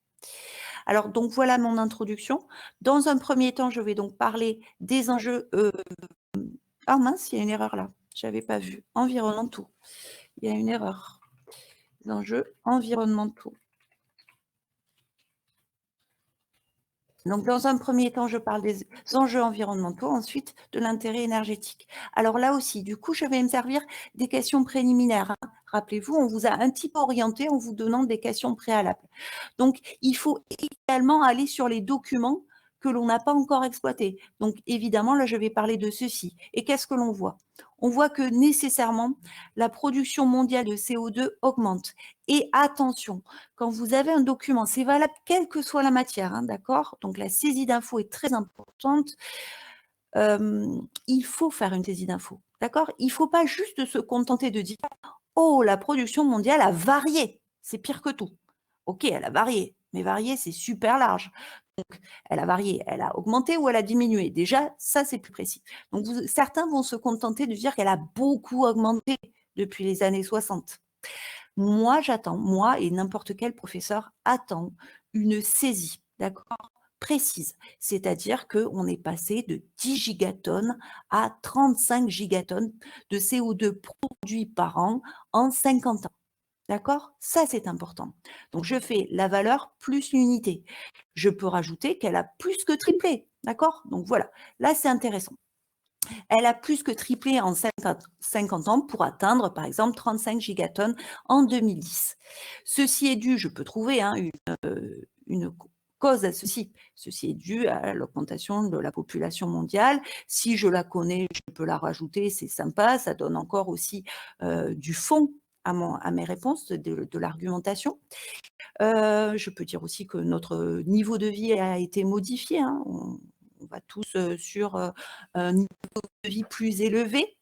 Alors, donc voilà mon introduction. Dans un premier temps, je vais donc parler des enjeux. Ah mince, il y a une erreur là. Je n'avais pas vu. Environnementaux. Il y a une erreur. Les enjeux environnementaux. Donc, dans un premier temps, je parle des enjeux environnementaux, ensuite de l'intérêt énergétique. Alors là aussi, du coup, je vais me servir des questions préliminaires, hein. Rappelez-vous, on vous a un petit peu orienté en vous donnant des questions préalables. Donc, il faut également aller sur les documents que l'on n'a pas encore exploités. Donc, évidemment, là, je vais parler de ceci. Et qu'est-ce que l'on voit? On voit que nécessairement, la production mondiale de CO2 augmente. Et attention, quand vous avez un document, c'est valable quelle que soit la matière, hein, d'accord? Donc la saisie d'infos est très importante. il faut faire une saisie d'infos, d'accord? Il ne faut pas juste se contenter de dire: «Oh, la production mondiale a varié, c'est pire que tout». OK, elle a varié, mais varié, c'est super large. Donc elle a varié, elle a augmenté ou elle a diminué? Déjà, ça, c'est plus précis. Donc certains vont se contenter de dire qu'elle a beaucoup augmenté depuis les années 60. Moi, j'attends, moi et n'importe quel professeur attend une saisie, d'accord, précise. C'est-à-dire qu'on est passé de 10 gigatonnes à 35 gigatonnes de CO2 produits par an en 50 ans. D'accord? Ça, c'est important. Donc, je fais la valeur plus l'unité. Je peux rajouter qu'elle a plus que triplé. D'accord? Donc, voilà. Là, c'est intéressant. Elle a plus que triplé en 50 ans pour atteindre, par exemple, 35 gigatonnes en 2010. Ceci est dû, je peux trouver une cause à ceci. Ceci est dû à l'augmentation de la population mondiale. Si je la connais, je peux la rajouter, c'est sympa, ça donne encore aussi du fond à mes réponses, de l'argumentation. Je peux dire aussi que notre niveau de vie a été modifié, hein. On va tous sur un niveau de vie plus élevé.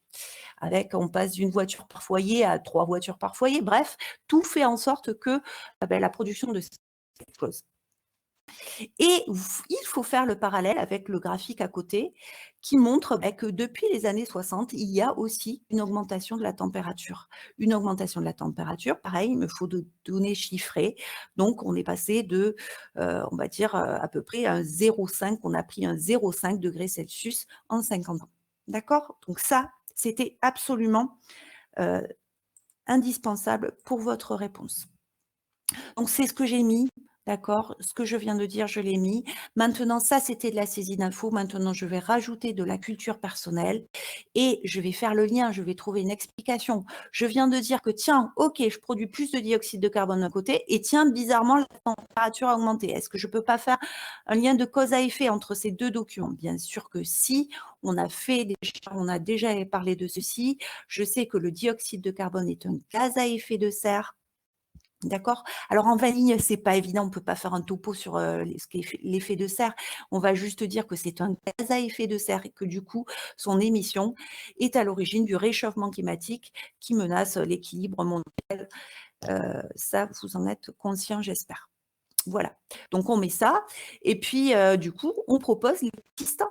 On passe d'une voiture par foyer à 3 voitures par foyer. Bref, tout fait en sorte que la production de explose. Et il faut faire le parallèle avec le graphique à côté qui montre que depuis les années 60, il y a aussi une augmentation de la température. Une augmentation de la température, pareil, il me faut de données chiffrées. Donc, on est passé de, on va dire, à peu près un 0,5, on a pris un 0,5 degrés Celsius en 50 ans. D'accord? Donc ça, c'était absolument indispensable pour votre réponse. Donc c'est ce que j'ai mis, d'accord? Ce que je viens de dire, je l'ai mis. Maintenant, ça, c'était de la saisie d'infos. Maintenant, je vais rajouter de la culture personnelle et je vais faire le lien, je vais trouver une explication. Je viens de dire que tiens, OK, je produis plus de dioxyde de carbone d'un côté et tiens, bizarrement, la température a augmenté. Est-ce que je peux pas faire un lien de cause à effet entre ces 2 documents? Bien sûr que si, on a déjà parlé de ceci. Je sais que le dioxyde de carbone est un gaz à effet de serre. D'accord? Alors en vanille, c'est pas évident, on peut pas faire un topo sur, ce qu'est l'effet de serre. On va juste dire que c'est un gaz à effet de serre et que du coup, son émission est à l'origine du réchauffement climatique qui menace l'équilibre mondial. Ça, vous en êtes conscient, j'espère. Voilà. Donc on met ça et puis, du coup, on propose les pistes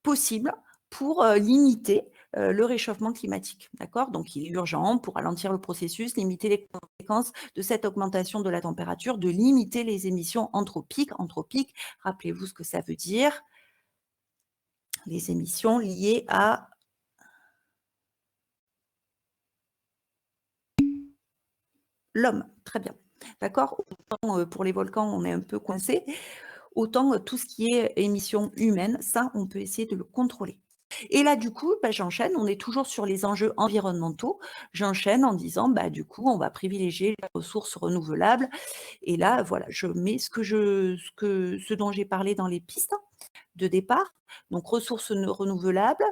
possibles pour limiter le réchauffement climatique. D'accord? Donc, il est urgent pour ralentir le processus, limiter les conséquences de cette augmentation de la température, de limiter les émissions anthropiques. Anthropiques, rappelez-vous ce que ça veut dire. Les émissions liées à l'homme. Très bien. D'accord? Autant pour les volcans, on est un peu coincé. Autant tout ce qui est émissions humaines, ça, on peut essayer de le contrôler. Et là, du coup, j'enchaîne, on est toujours sur les enjeux environnementaux. J'enchaîne en disant, du coup, on va privilégier les ressources renouvelables. Et là, voilà, je mets ce dont j'ai parlé dans les pistes de départ. Donc, ressources renouvelables,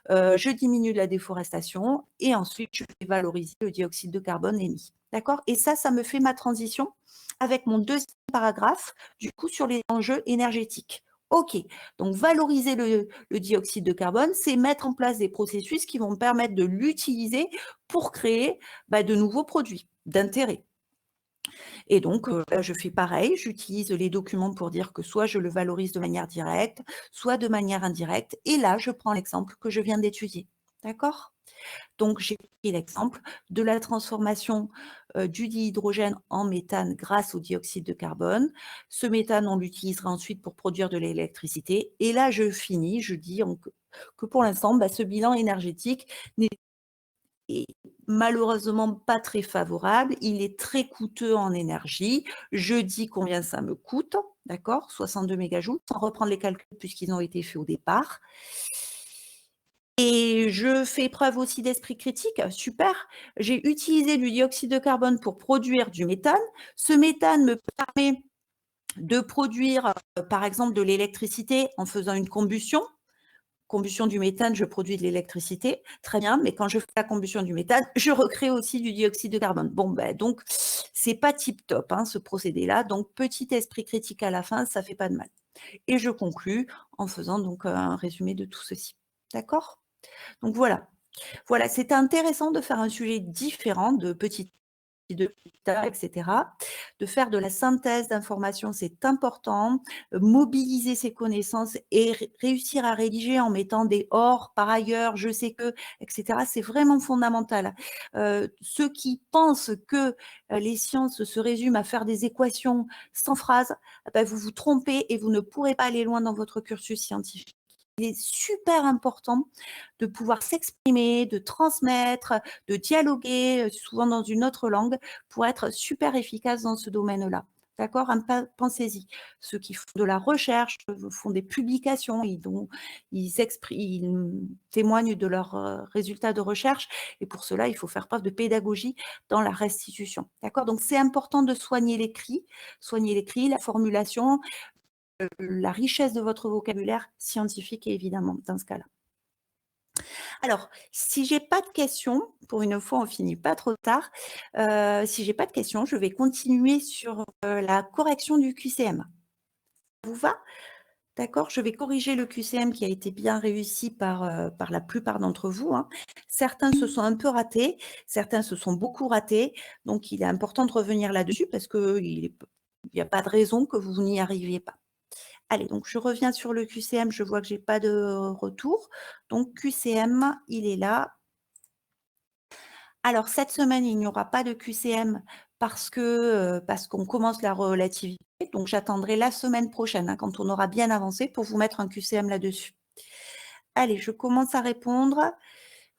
je diminue la déforestation et ensuite, je vais valoriser le dioxyde de carbone émis. D'accord? Et ça me fait ma transition avec mon deuxième paragraphe, du coup, sur les enjeux énergétiques. OK, donc valoriser le dioxyde de carbone, c'est mettre en place des processus qui vont me permettre de l'utiliser pour créer de nouveaux produits d'intérêt. Et donc, là, je fais pareil, j'utilise les documents pour dire que soit je le valorise de manière directe, soit de manière indirecte. Et là, je prends l'exemple que je viens d'étudier. D'accord? Donc, j'ai pris l'exemple de la transformation du dihydrogène en méthane grâce au dioxyde de carbone. Ce méthane, on l'utilisera ensuite pour produire de l'électricité. Et là, je finis, je dis que pour l'instant, ce bilan énergétique n'est malheureusement pas très favorable. Il est très coûteux en énergie. Je dis combien ça me coûte, d'accord? 62 mégajoules, sans reprendre les calculs puisqu'ils ont été faits au départ. Et je fais preuve aussi d'esprit critique, super. J'ai utilisé du dioxyde de carbone pour produire du méthane. Ce méthane me permet de produire, par exemple, de l'électricité en faisant une combustion. Combustion du méthane, je produis de l'électricité, très bien, mais quand je fais la combustion du méthane, je recrée aussi du dioxyde de carbone. Bon, donc, c'est pas tip top, ce procédé-là. Donc, petit esprit critique à la fin, ça fait pas de mal. Et je conclus en faisant donc un résumé de tout ceci. D'accord? Donc voilà. Voilà, c'était intéressant de faire un sujet différent de petit de et cetera. De faire de la synthèse d'informations, c'est important. Mobiliser ses connaissances et réussir à rédiger en mettant des «or», «par ailleurs», «je sais que» et cetera, c'est vraiment fondamental. Ceux qui pensent que, les sciences se résument à faire des équations sans phrase, vous vous trompez et vous ne pourrez pas aller loin dans votre cursus scientifique. Il est super important de pouvoir s'exprimer, de transmettre, de dialoguer, souvent dans une autre langue, pour être super efficace dans ce domaine-là. D'accord? Hein, pensez-y. Ceux qui font de la recherche, font des publications, ils témoignent de leurs, résultats de recherche et pour cela, il faut faire preuve de pédagogie dans la restitution. D'accord? Donc c'est important de soigner l'écrit, la formulation, la richesse de votre vocabulaire scientifique évidemment dans ce cas-là. Alors, si j'ai pas de questions, pour une fois, on finit pas trop tard. Si j'ai pas de questions, je vais continuer sur, la correction du QCM. Ça vous va? D'accord, je vais corriger le QCM qui a été bien réussi par la plupart d'entre vous, hein. Certains se sont un peu ratés, certains se sont beaucoup ratés, donc il est important de revenir là-dessus parce qu'il y a pas de raison que vous n'y arriviez pas. Allez, donc je reviens sur le QCM, je vois que j'ai pas de retour. Donc QCM, il est là. Alors cette semaine, il n'y aura pas de QCM parce qu'on commence la relativité, donc j'attendrai la semaine prochaine, hein, quand on aura bien avancé pour vous mettre un QCM là-dessus. Allez, je commence à répondre.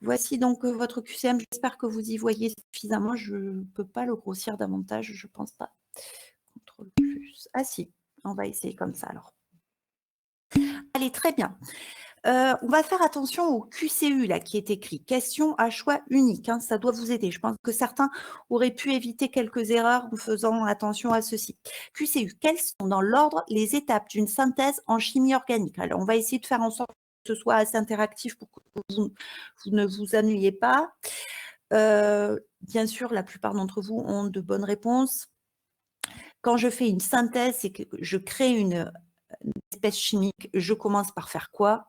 Voici donc, votre QCM, j'espère que vous y voyez suffisamment. Je ne peux pas le grossir davantage, je pense pas. Contrôle plus. Ah si, on va essayer comme ça alors. Allez, très bien. On va faire attention au QCU là qui est écrit, question à choix unique, hein, ça doit vous aider. Je pense que certains auraient pu éviter quelques erreurs en faisant attention à ceci. QCU, quelles sont dans l'ordre les étapes d'une synthèse en chimie organique? Alors on va essayer de faire en sorte que ce soit assez interactif pour que vous ne vous ennuyez pas. Bien sûr, la plupart d'entre vous ont de bonnes réponses. Quand je fais une synthèse, c'est que je crée une espèce chimique, je commence par faire quoi?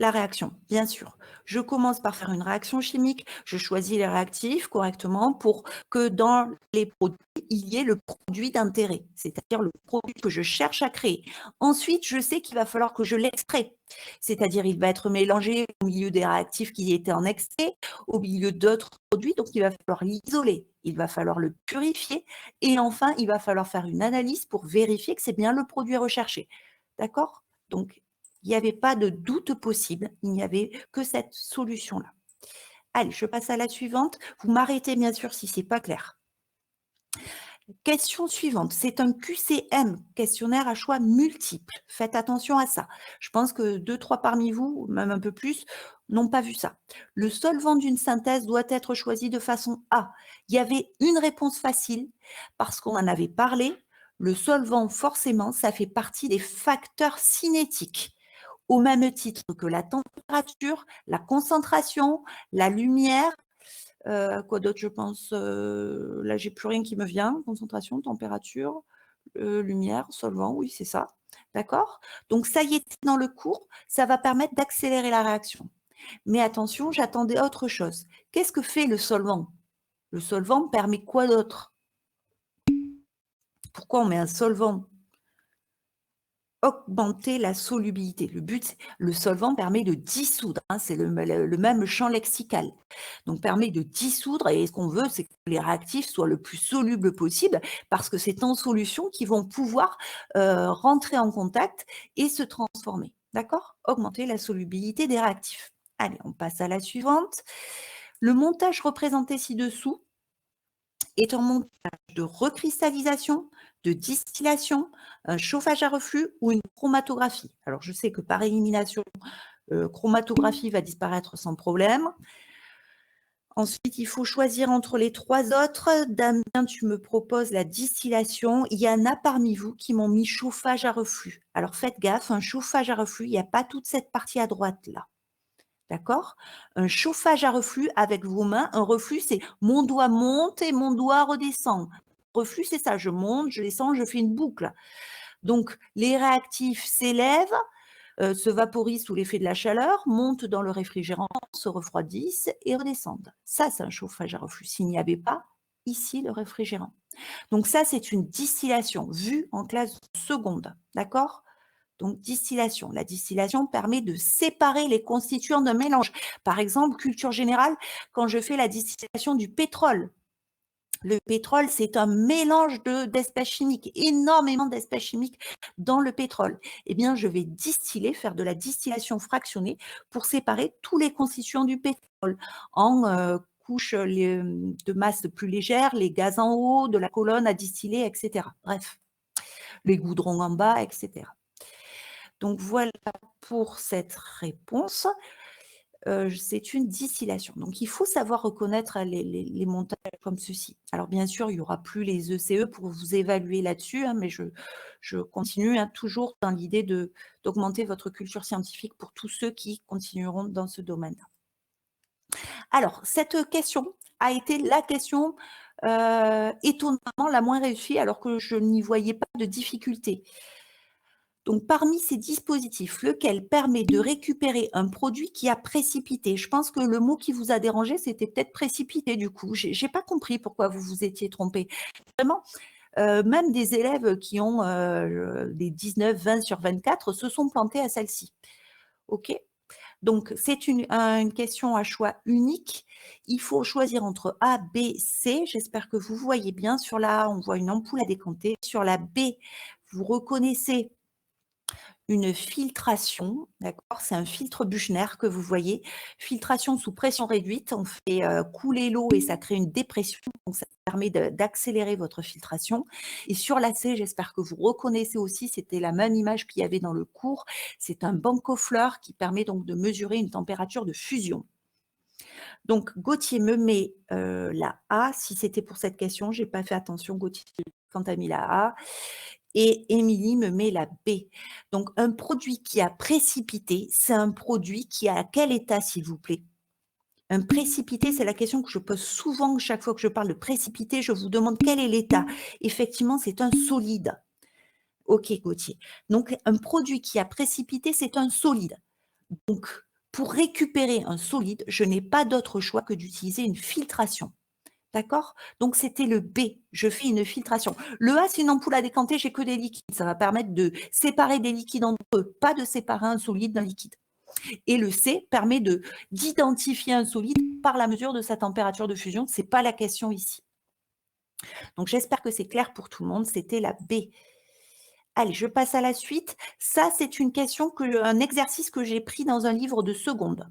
La réaction, bien sûr. Je commence par faire une réaction chimique, je choisis les réactifs correctement pour que dans les produits, il y ait le produit d'intérêt, c'est-à-dire le produit que je cherche à créer. Ensuite, je sais qu'il va falloir que je l'extrais, c'est-à-dire il va être mélangé au milieu des réactifs qui étaient en excès, au milieu d'autres produits, donc il va falloir l'isoler, il va falloir le purifier et enfin, il va falloir faire une analyse pour vérifier que c'est bien le produit recherché. D'accord? Donc, il n'y avait pas de doute possible, il n'y avait que cette solution-là. Allez, je passe à la suivante. Vous m'arrêtez bien sûr si ce n'est pas clair. Question suivante, c'est un QCM, questionnaire à choix multiples. Faites attention à ça. Je pense que 2-3 parmi vous, même un peu plus, n'ont pas vu ça. Le solvant d'une synthèse doit être choisi de façon A. Il y avait une réponse facile parce qu'on en avait parlé. Le solvant, forcément, ça fait partie des facteurs cinétiques au même titre que la température, la concentration, la lumière. Quoi d'autre, je pense, là, j'ai plus rien qui me vient. Concentration, température, lumière, solvant, oui, c'est ça. D'accord? Donc ça y est, dans le cours, ça va permettre d'accélérer la réaction. Mais attention, j'attendais autre chose. Qu'est-ce que fait le solvant? Le solvant permet quoi d'autre? Pourquoi on met un solvant? Augmenter la solubilité. Le solvant permet de dissoudre, hein, c'est le même champ lexical. Donc permet de dissoudre et ce qu'on veut, c'est que les réactifs soient le plus solubles possible parce que c'est en solution qu'ils vont pouvoir rentrer en contact et se transformer. D'accord? Augmenter la solubilité des réactifs. Allez, on passe à la suivante. Le montage représenté ci-dessous est un montage de recristallisation, de distillation, un chauffage à reflux ou une chromatographie. Alors, je sais que par élimination, chromatographie va disparaître sans problème. Ensuite, il faut choisir entre les 3 autres. Damien, tu me proposes la distillation. Il y en a parmi vous qui m'ont mis chauffage à reflux. Alors, faites gaffe, un chauffage à reflux, il n'y a pas toute cette partie à droite là. d'accord? Un chauffage à reflux avec vos mains, un reflux, c'est mon doigt monte et mon doigt redescend. Reflux, c'est ça, je monte, je descends, je fais une boucle. Donc, les réactifs s'élèvent, se vaporisent sous l'effet de la chaleur, montent dans le réfrigérant, se refroidissent et redescendent. Ça, c'est un chauffage à reflux. S'il n'y avait pas ici le réfrigérant. Donc ça, c'est une distillation vue en classe seconde, d'accord? Donc distillation. La distillation permet de séparer les constituants d'un mélange. Par exemple, culture générale, quand je fais la distillation du pétrole, le pétrole, c'est un mélange d'espèces chimiques, énormément d'espèces chimiques dans le pétrole. Eh bien, je vais distiller, faire de la distillation fractionnée pour séparer tous les constituants du pétrole en couches de masse plus légères, les gaz en haut, de la colonne à distiller, etc. Bref, les goudrons en bas, etc. Donc voilà pour cette réponse. C'est une distillation. Donc, il faut savoir reconnaître les montages comme ceci. Alors, bien sûr, il n'y aura plus les ECE pour vous évaluer là-dessus, hein, mais je continue toujours dans l'idée d'augmenter votre culture scientifique pour tous ceux qui continueront dans ce domaine-là. Alors, cette question a été la question étonnamment la moins réussie, alors que je n'y voyais pas de difficulté. Donc, parmi ces dispositifs, lequel permet de récupérer un produit qui a précipité? Je pense que le mot qui vous a dérangé, c'était peut-être précipité du coup. Je n'ai pas compris pourquoi vous vous étiez trompé. Vraiment, même des élèves qui ont des 19, 20 sur 24 se sont plantés à celle-ci. OK? Donc, c'est une question à choix unique. Il faut choisir entre A, B, C. J'espère que vous voyez bien. Sur la A, on voit une ampoule à décanter. Sur la B, vous reconnaissez une filtration, d'accord? C'est un filtre Buchner que vous voyez. Filtration sous pression réduite, on fait couler l'eau et ça crée une dépression, donc ça permet d'accélérer votre filtration. Et sur la C, j'espère que vous reconnaissez aussi, c'était la même image qu'il y avait dans le cours, c'est un bancofleur qui permet donc de mesurer une température de fusion. Donc Gauthier me met la A, si c'était pour cette question, je n'ai pas fait attention, Gauthier, quand tu as mis la A. Et Émilie me met la B. Donc, un produit qui a précipité, c'est un produit qui est à quel état, s'il vous plaît? Un précipité, c'est la question que je pose souvent chaque fois que je parle de précipité. Je vous demande quel est l'état. Effectivement, c'est un solide. Ok, Gauthier. Donc, un produit qui a précipité, c'est un solide. Donc, pour récupérer un solide, je n'ai pas d'autre choix que d'utiliser une filtration. D'accord? Donc, c'était le B. Je fais une filtration. Le A, c'est une ampoule à décanter, j'ai que des liquides. Ça va permettre de séparer des liquides entre eux, pas de séparer un solide d'un liquide. Et le C permet d'identifier un solide par la mesure de sa température de fusion. Ce n'est pas la question ici. Donc, j'espère que c'est clair pour tout le monde. C'était la B. Allez, je passe à la suite. Ça, c'est une question, un exercice que j'ai pris dans un livre de seconde.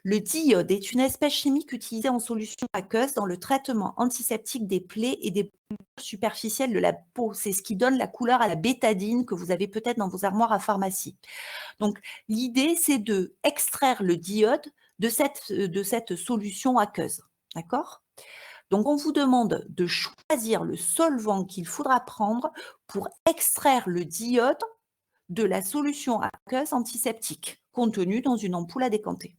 Le diode est une espèce chimique utilisée en solution aqueuse dans le traitement antiseptique des plaies et des brûlures superficielles de la peau. C'est ce qui donne la couleur à la bétadine que vous avez peut-être dans vos armoires à pharmacie. Donc, l'idée, c'est de extraire le diode de cette solution aqueuse. D'accord? Donc, on vous demande de choisir le solvant qu'il faudra prendre pour extraire le diode de la solution aqueuse antiseptique contenue dans une ampoule à décanter.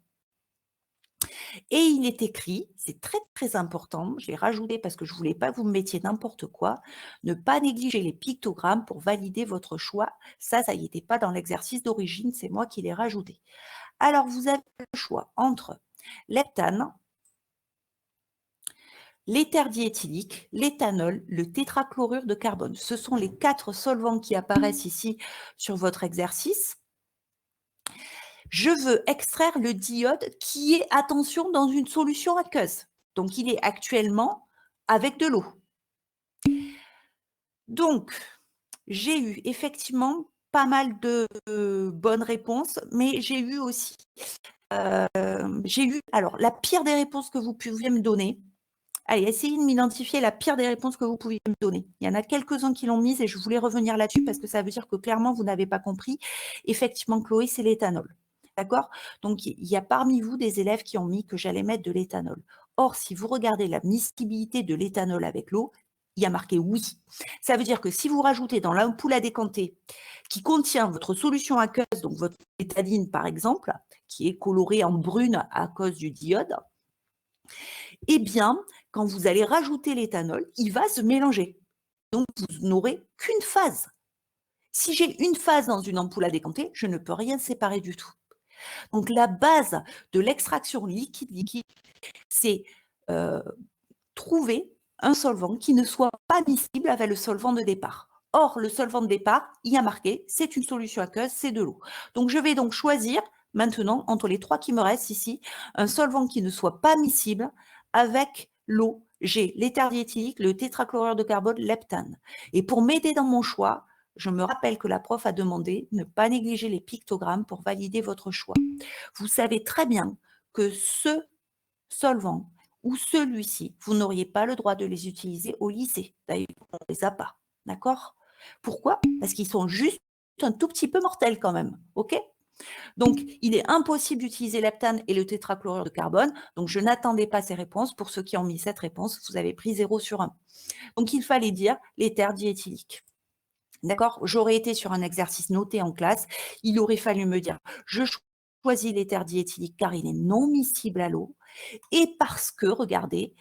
Et il est écrit, c'est très très important, je l'ai rajouté parce que je ne voulais pas que vous me mettiez n'importe quoi, ne pas négliger les pictogrammes pour valider votre choix. Ça n'y était pas dans l'exercice d'origine, c'est moi qui l'ai rajouté. Alors, vous avez le choix entre l'heptane, l'éther diéthylique, l'éthanol, le tétrachlorure de carbone. Ce sont les 4 solvants qui apparaissent ici sur votre exercice. Je veux extraire le diode qui est, attention, dans une solution aqueuse. Donc, il est actuellement avec de l'eau. Donc, j'ai eu effectivement pas mal de bonnes réponses, mais j'ai eu aussi, alors, la pire des réponses que vous pouviez me donner. Allez, essayez de m'identifier la pire des réponses que vous pouviez me donner. Il y en a quelques-uns qui l'ont mise et je voulais revenir là-dessus parce que ça veut dire que clairement, vous n'avez pas compris. Effectivement, Chloé, c'est l'éthanol. D'accord? Donc, il y a parmi vous des élèves qui ont mis que j'allais mettre de l'éthanol. Or, si vous regardez la miscibilité de l'éthanol avec l'eau, il y a marqué oui. Ça veut dire que si vous rajoutez dans l'ampoule à décanter qui contient votre solution aqueuse, donc votre bétadine par exemple, qui est colorée en brune à cause du diode, eh bien, quand vous allez rajouter l'éthanol, il va se mélanger. Donc, vous n'aurez qu'une phase. Si j'ai une phase dans une ampoule à décanter, je ne peux rien séparer du tout. Donc, la base de l'extraction liquide-liquide, c'est trouver un solvant qui ne soit pas miscible avec le solvant de départ. Or, le solvant de départ, il y a marqué, c'est une solution aqueuse, c'est de l'eau. Donc, je vais donc choisir maintenant, entre les 3 qui me restent ici, un solvant qui ne soit pas miscible avec l'eau. J'ai l'éther diéthylique, le tétrachlorure de carbone, l'heptane. Et pour m'aider dans mon choix, je me rappelle que la prof a demandé ne pas négliger les pictogrammes pour valider votre choix. Vous savez très bien que ce solvant ou celui-ci, vous n'auriez pas le droit de les utiliser au lycée. D'ailleurs, on ne les a pas. D'accord? Pourquoi? Parce qu'ils sont juste un tout petit peu mortels quand même. OK? Donc, il est impossible d'utiliser l'heptane et le tétrachlorure de carbone. Donc, je n'attendais pas ces réponses. Pour ceux qui ont mis cette réponse, vous avez pris 0 sur 1. Donc, il fallait dire l'éther diéthylique. D'accord? J'aurais été sur un exercice noté en classe. Il aurait fallu me dire, je choisis l'éther diéthylique car il est non miscible à l'eau et parce que, regardez,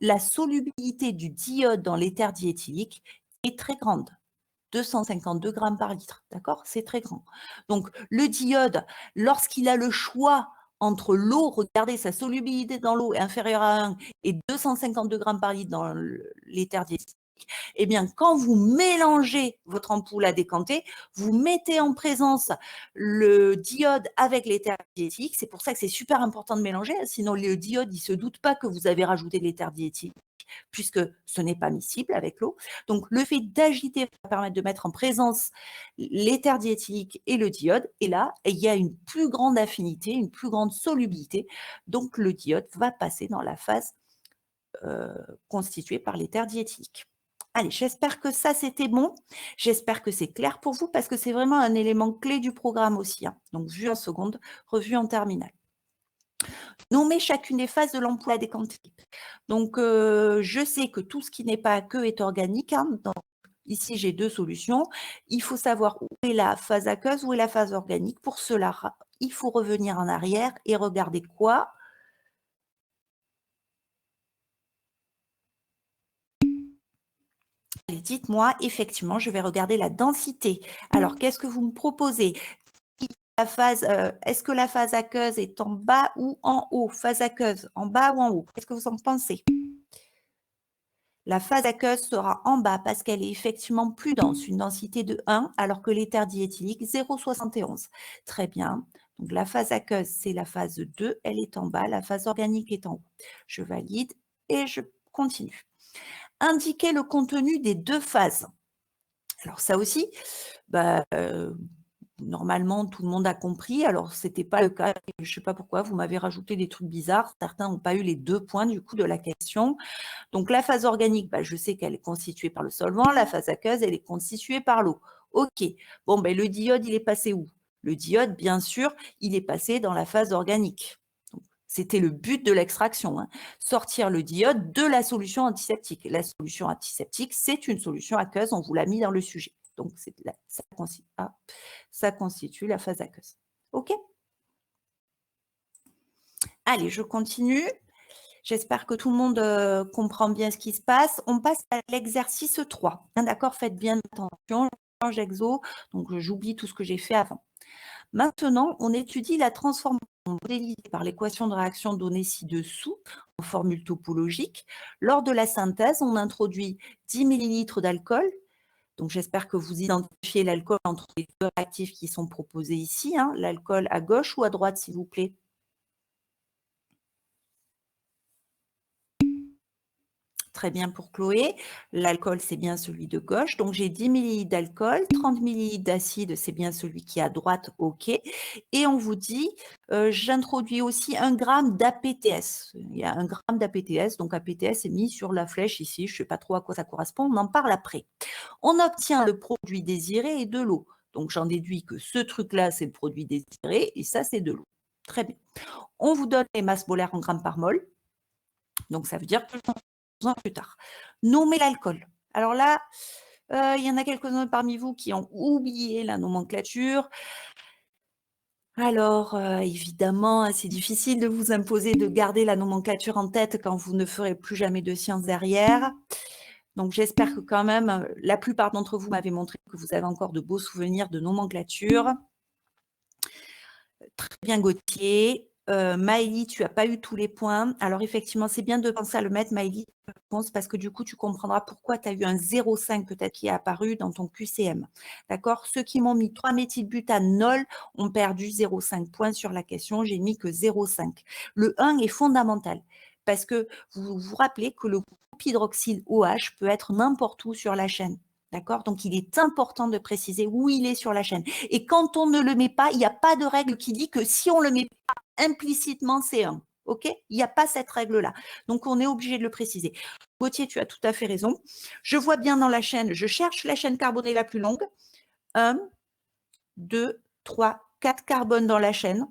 la solubilité du diode dans l'éther diéthylique est très grande. 252 grammes par litre, d'accord? C'est très grand. Donc, le diode, lorsqu'il a le choix entre l'eau, regardez, sa solubilité dans l'eau est inférieure à 1 et 252 grammes par litre dans l'éther diéthylique, eh bien, quand vous mélangez votre ampoule à décanter, vous mettez en présence le diode avec l'éther diéthylique. C'est pour ça que c'est super important de mélanger, sinon le diode, il ne se doute pas que vous avez rajouté de l'éther diéthylique, puisque ce n'est pas miscible avec l'eau. Donc, le fait d'agiter va permettre de mettre en présence l'éther diéthylique et le diode. Et là, il y a une plus grande affinité, une plus grande solubilité. Donc, le diode va passer dans la phase constituée par l'éther diéthylique. Allez, j'espère que ça, c'était bon. J'espère que c'est clair pour vous parce que c'est vraiment un élément clé du programme aussi. Hein. Donc, vue en seconde, revue en terminale. Nommer chacune des phases de l'ampoule à décanter. Donc, je sais que tout ce qui n'est pas aqueux est organique. Hein. Donc, ici, j'ai 2 solutions. Il faut savoir où est la phase aqueuse, où est la phase organique. Pour cela, il faut revenir en arrière et regarder quoi? Allez, dites-moi, effectivement, je vais regarder la densité. Alors, qu'est-ce que vous me proposez? Est-ce que la phase aqueuse est en bas ou en haut? Phase aqueuse, en bas ou en haut? Qu'est-ce que vous en pensez? La phase aqueuse sera en bas parce qu'elle est effectivement plus dense, une densité de 1, alors que l'éther diéthylique, 0,71. Très bien. Donc, la phase aqueuse, c'est la phase 2, elle est en bas, la phase organique est en haut. Je valide et je continue. Indiquer le contenu des 2 phases. Alors ça aussi, bah, normalement, tout le monde a compris. Alors, ce n'était pas le cas. Je ne sais pas pourquoi, vous m'avez rajouté des trucs bizarres. Certains n'ont pas eu les 2 points du coup de la question. Donc, la phase organique, bah, je sais qu'elle est constituée par le solvant. La phase aqueuse, elle est constituée par l'eau. OK. Bon, ben, le diode, il est passé où? Le diode, bien sûr, il est passé dans la phase organique. C'était le but de l'extraction, hein. Sortir le diode de la solution antiseptique. La solution antiseptique, c'est une solution aqueuse, on vous l'a mis dans le sujet. Donc, ça constitue la phase aqueuse. OK? Allez, je continue. J'espère que tout le monde comprend bien ce qui se passe. On passe à l'exercice 3. D'accord? Faites bien attention. Je change exo, donc j'oublie tout ce que j'ai fait avant. Maintenant, on étudie la transformation modélisée par l'équation de réaction donnée ci-dessous en formule topologique. Lors de la synthèse, on introduit 10 ml d'alcool. Donc, j'espère que vous identifiez l'alcool entre les 2 réactifs qui sont proposés ici. Hein. L'alcool à gauche ou à droite, s'il vous plaît? Très bien pour Chloé. L'alcool, c'est bien celui de gauche. Donc, j'ai 10 ml d'alcool, 30 ml d'acide, c'est bien celui qui est à droite, OK. Et on vous dit, j'introduis aussi 1 gramme d'APTS. Il y a 1 gramme d'APTS, donc APTS est mis sur la flèche ici. Je ne sais pas trop à quoi ça correspond, on en parle après. On obtient le produit désiré et de l'eau. Donc, j'en déduis que ce truc-là, c'est le produit désiré et ça, c'est de l'eau. Très bien. On vous donne les masses molaires en grammes par mol. Donc, ça veut dire que besoin plus tard. Nommer l'alcool. Alors là, il y en a quelques-uns parmi vous qui ont oublié la nomenclature. Alors, évidemment, hein, c'est difficile de vous imposer de garder la nomenclature en tête quand vous ne ferez plus jamais de sciences derrière. Donc j'espère que quand même, la plupart d'entre vous m'avez montré que vous avez encore de beaux souvenirs de nomenclature. Très bien Gauthier. Maëlie, tu n'as pas eu tous les points. Alors effectivement, c'est bien de penser à le mettre, Maëlie, parce que du coup, tu comprendras pourquoi tu as eu un 0,5 peut-être qui est apparu dans ton QCM. D'accord? Ceux qui m'ont mis 3-méthylbutanol ont perdu 0,5 points sur la question. J'ai mis que 0,5. Le 1 est fondamental parce que vous vous rappelez que le groupe hydroxyle OH peut être n'importe où sur la chaîne. D'accord? Donc, il est important de préciser où il est sur la chaîne. Et quand on ne le met pas, il n'y a pas de règle qui dit que si on ne le met pas implicitement, c'est 1. OK? Il n'y a pas cette règle-là. Donc, on est obligé de le préciser. Gauthier, tu as tout à fait raison. Je vois bien dans la chaîne, je cherche la chaîne carbonée la plus longue. 1, 2, 3, 4 carbones dans la chaîne.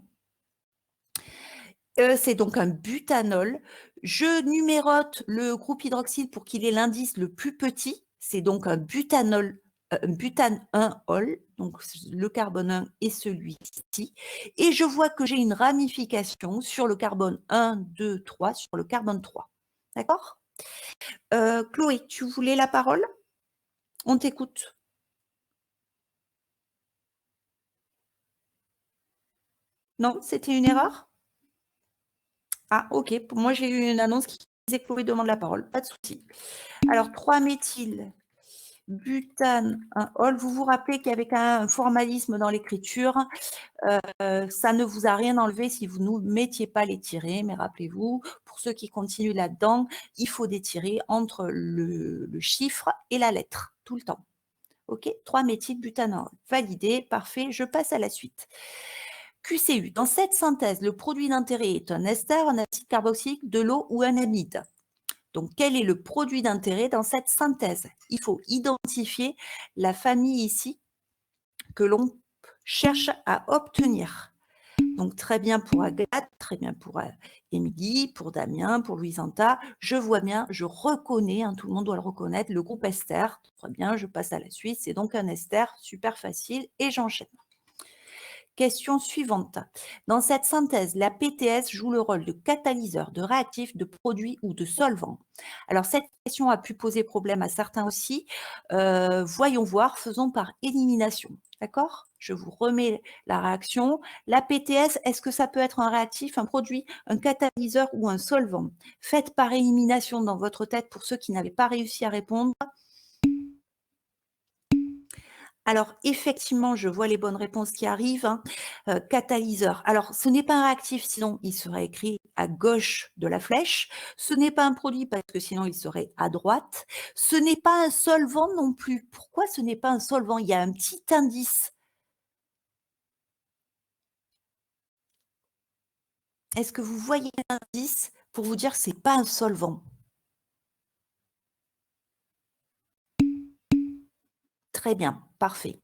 C'est donc un butanol. Je numérote le groupe hydroxyle pour qu'il ait l'indice le plus petit. C'est donc un butanol, butane 1-ol, donc le carbone 1 est celui-ci. Et je vois que j'ai une ramification sur le carbone 1, 2, 3, sur le carbone 3. D'accord? Chloé, tu voulais la parole? On t'écoute. Non, c'était une erreur? Ah, ok. Pour moi, j'ai eu une annonce qui disait que Chloé demande la parole. Pas de souci. Alors, 3-méthyl butane, un ol. Vous vous rappelez qu'avec un formalisme dans l'écriture, ça ne vous a rien enlevé si vous ne mettiez pas les tirets. Mais rappelez-vous, pour ceux qui continuent là-dedans, il faut des tirets entre le chiffre et la lettre, tout le temps. OK? 3-méthylbutanol. Validé, parfait. Je passe à la suite. QCU. Dans cette synthèse, le produit d'intérêt est un ester, un acide carboxylique, de l'eau ou un amide. Donc, quel est le produit d'intérêt dans cette synthèse? Il faut identifier la famille ici que l'on cherche à obtenir. Donc, très bien pour Agathe, très bien pour Émilie, pour Damien, pour Louisanta. Je vois bien, je reconnais, hein, tout le monde doit le reconnaître, le groupe ester. Très bien, je passe à la suite. C'est donc un ester, super facile, et j'enchaîne. Question suivante. Dans cette synthèse, la PTS joue le rôle de catalyseur, de réactif, de produit ou de solvant. Alors, cette question a pu poser problème à certains aussi. Voyons voir, faisons par élimination. D'accord? Je vous remets la réaction. La PTS, est-ce que ça peut être un réactif, un produit, un catalyseur ou un solvant? Faites par élimination dans votre tête pour ceux qui n'avaient pas réussi à répondre. Alors, effectivement, je vois les bonnes réponses qui arrivent, hein. Catalyseur. Alors, ce n'est pas un réactif, sinon il serait écrit à gauche de la flèche. Ce n'est pas un produit parce que sinon il serait à droite. Ce n'est pas un solvant non plus. Pourquoi ce n'est pas un solvant? Il y a un petit indice. Est-ce que vous voyez l'indice pour vous dire que c'est pas un solvant? Très bien, parfait.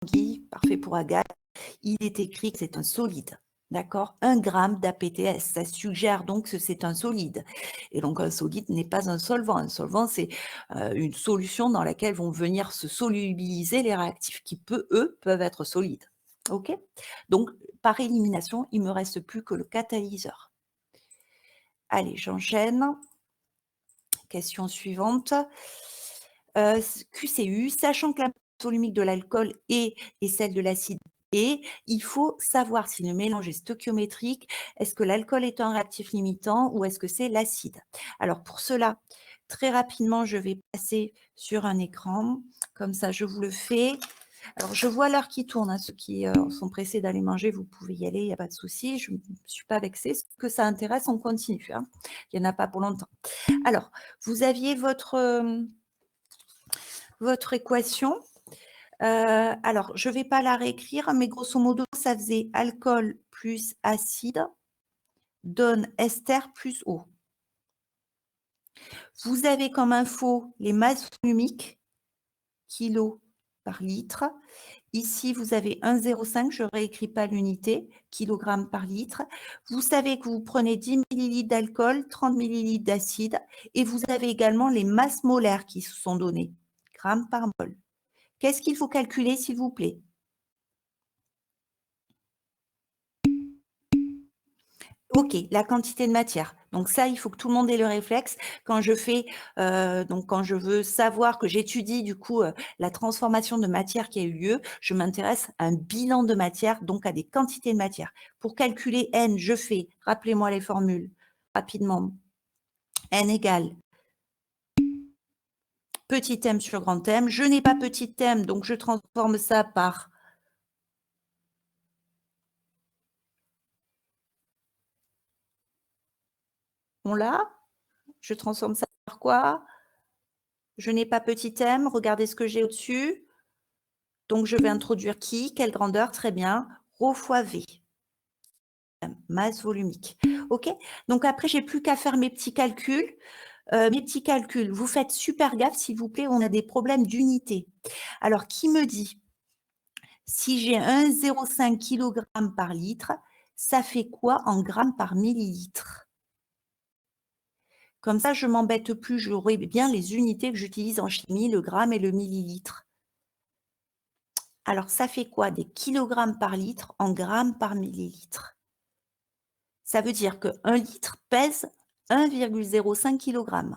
Guy, parfait pour Agathe. Il est écrit que c'est un solide. D'accord? 1 gramme d'APTS, ça suggère donc que c'est un solide. Et donc, un solide n'est pas un solvant. Un solvant, c'est une solution dans laquelle vont venir se solubiliser les réactifs qui, eux, peuvent être solides. OK? Donc, par élimination, il ne me reste plus que le catalyseur. Allez, j'enchaîne. Question suivante. QCU, sachant que la masse volumique de l'alcool est et celle de l'acide et il faut savoir si le mélange est stoichiométrique. Est-ce que l'alcool est un réactif limitant ou est-ce que c'est l'acide? Alors pour cela, très rapidement, je vais passer sur un écran. Comme ça, je vous le fais. Alors, je vois l'heure qui tourne. Hein. Ceux qui sont pressés d'aller manger, vous pouvez y aller, il n'y a pas de souci. Je ne suis pas vexée. Ce que ça intéresse, on continue. Hein. Il n'y en a pas pour longtemps. Alors, vous aviez votre équation. Alors, je ne vais pas la réécrire, mais grosso modo, ça faisait alcool plus acide donne ester plus eau. Vous avez comme info les masses volumiques, kilos par litre, Ici, vous avez 1,05, je ne réécris pas l'unité, kilogramme par litre. Vous savez que vous prenez 10 ml d'alcool, 30 ml d'acide, et vous avez également les masses molaires qui se sont données, grammes par mol. Qu'est-ce qu'il faut calculer, s'il vous plaît? OK, la quantité de matière. Donc ça, il faut que tout le monde ait le réflexe. Quand je fais, donc quand je veux savoir que j'étudie du coup, la transformation de matière qui a eu lieu, je m'intéresse à un bilan de matière, donc à des quantités de matière. Pour calculer N, je fais, rappelez-moi les formules rapidement. N égale petit m sur grand M. Je n'ai pas petit m, donc je transforme ça par on l'a? Je transforme ça par quoi? Je n'ai pas petit m, regardez ce que j'ai au-dessus. Donc, je vais introduire qui? Quelle grandeur? Très bien. Rho fois V, masse volumique. OK? Donc après, j'ai plus qu'à faire mes petits calculs. Vous faites super gaffe, s'il vous plaît, on a des problèmes d'unité. Alors, qui me dit, si j'ai 1,05 kg par litre, ça fait quoi en grammes par millilitre? Comme ça, je ne m'embête plus, j'aurai bien les unités que j'utilise en chimie, le gramme et le millilitre. Alors, ça fait quoi des kilogrammes par litre en grammes par millilitre? Ça veut dire qu'un litre pèse 1,05 kg.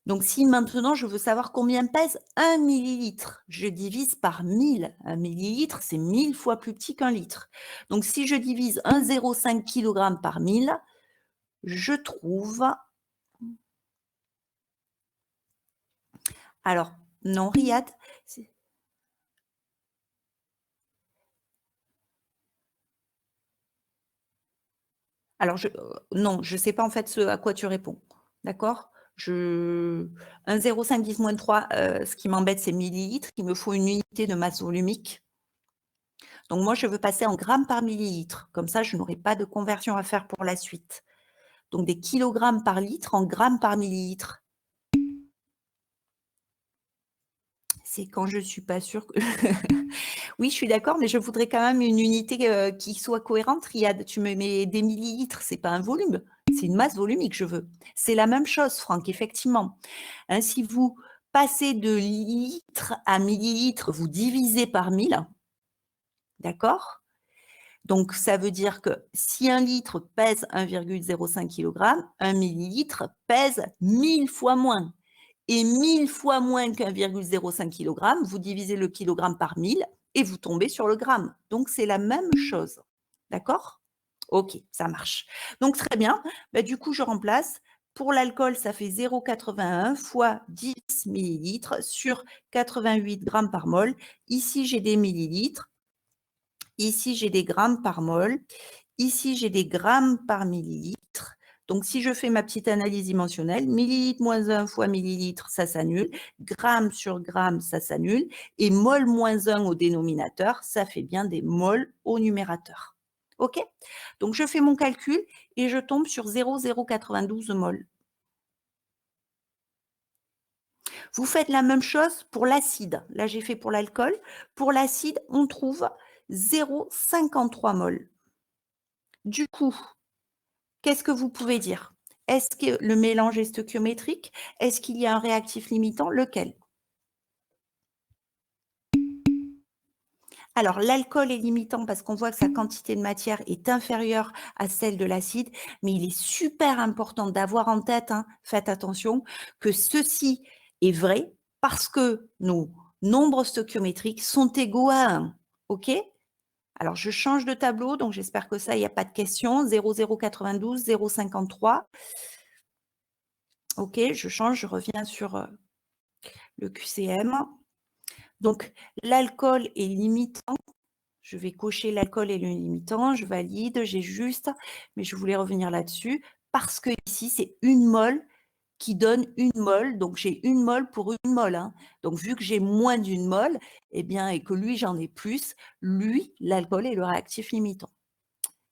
Donc, si maintenant je veux savoir combien pèse 1 millilitre, je divise par 1000. Un millilitre, c'est 1000 fois plus petit qu'un litre. Donc, si je divise 1,05 kg par 1000, je trouve... Alors, non, Riyad, alors non, je ne sais pas en fait ce à quoi tu réponds. D'accord? 1,05 10 moins 3, ce qui m'embête, c'est millilitres. Il me faut une unité de masse volumique. Donc moi, je veux passer en grammes par millilitre. Comme ça, je n'aurai pas de conversion à faire pour la suite. Donc des kilogrammes par litre en grammes par millilitre. C'est quand je ne suis pas sûre que... Oui, je suis d'accord, mais je voudrais quand même une unité qui soit cohérente. Riyad, tu me mets des millilitres, c'est pas un volume, c'est une masse volumique, je veux. C'est la même chose, Franck, effectivement. Hein, si vous passez de litres à millilitres, vous divisez par 1000, d'accord? Donc, ça veut dire que si un litre pèse 1,05 kg, un millilitre pèse 1000 fois moins. Et 1000 fois moins qu'1,05 kg, vous divisez le kilogramme par 1000 et vous tombez sur le gramme. Donc, c'est la même chose. D'accord? OK, ça marche. Donc, très bien. Bah, du coup, je remplace. Pour l'alcool, ça fait 0,81 fois 10 millilitres sur 88 grammes par mol. Ici, j'ai des millilitres. Ici, j'ai des grammes par mol. Ici, j'ai des grammes par millilitre. Donc, si je fais ma petite analyse dimensionnelle, millilitre moins 1 fois millilitre, ça s'annule. Gramme sur gramme, ça s'annule. Et mol moins 1 au dénominateur, ça fait bien des mols au numérateur. OK? Donc, je fais mon calcul et je tombe sur 0,092 mols. Vous faites la même chose pour l'acide. Là, j'ai fait pour l'alcool. Pour l'acide, on trouve 0,53 mols. Du coup, qu'est-ce que vous pouvez dire? Est-ce que le mélange est stoichiométrique? Est-ce qu'il y a un réactif limitant? Lequel? Alors, l'alcool est limitant parce qu'on voit que sa quantité de matière est inférieure à celle de l'acide, mais il est super important d'avoir en tête, hein, faites attention, que ceci est vrai parce que nos nombres stoichiométriques sont égaux à 1. OK? Alors, je change de tableau, donc j'espère que ça, il n'y a pas de question. 0,092, 0,53. OK, je change, je reviens sur le QCM. Donc, l'alcool est limitant. Je vais cocher l'alcool et le limitant. Je valide, j'ai juste, mais je voulais revenir là-dessus parce que ici, c'est une mole qui donne une mole. Donc, j'ai une mole pour une mole. Hein. Donc, vu que j'ai moins d'une mole, eh bien, et que lui, j'en ai plus, lui, l'alcool est le réactif limitant.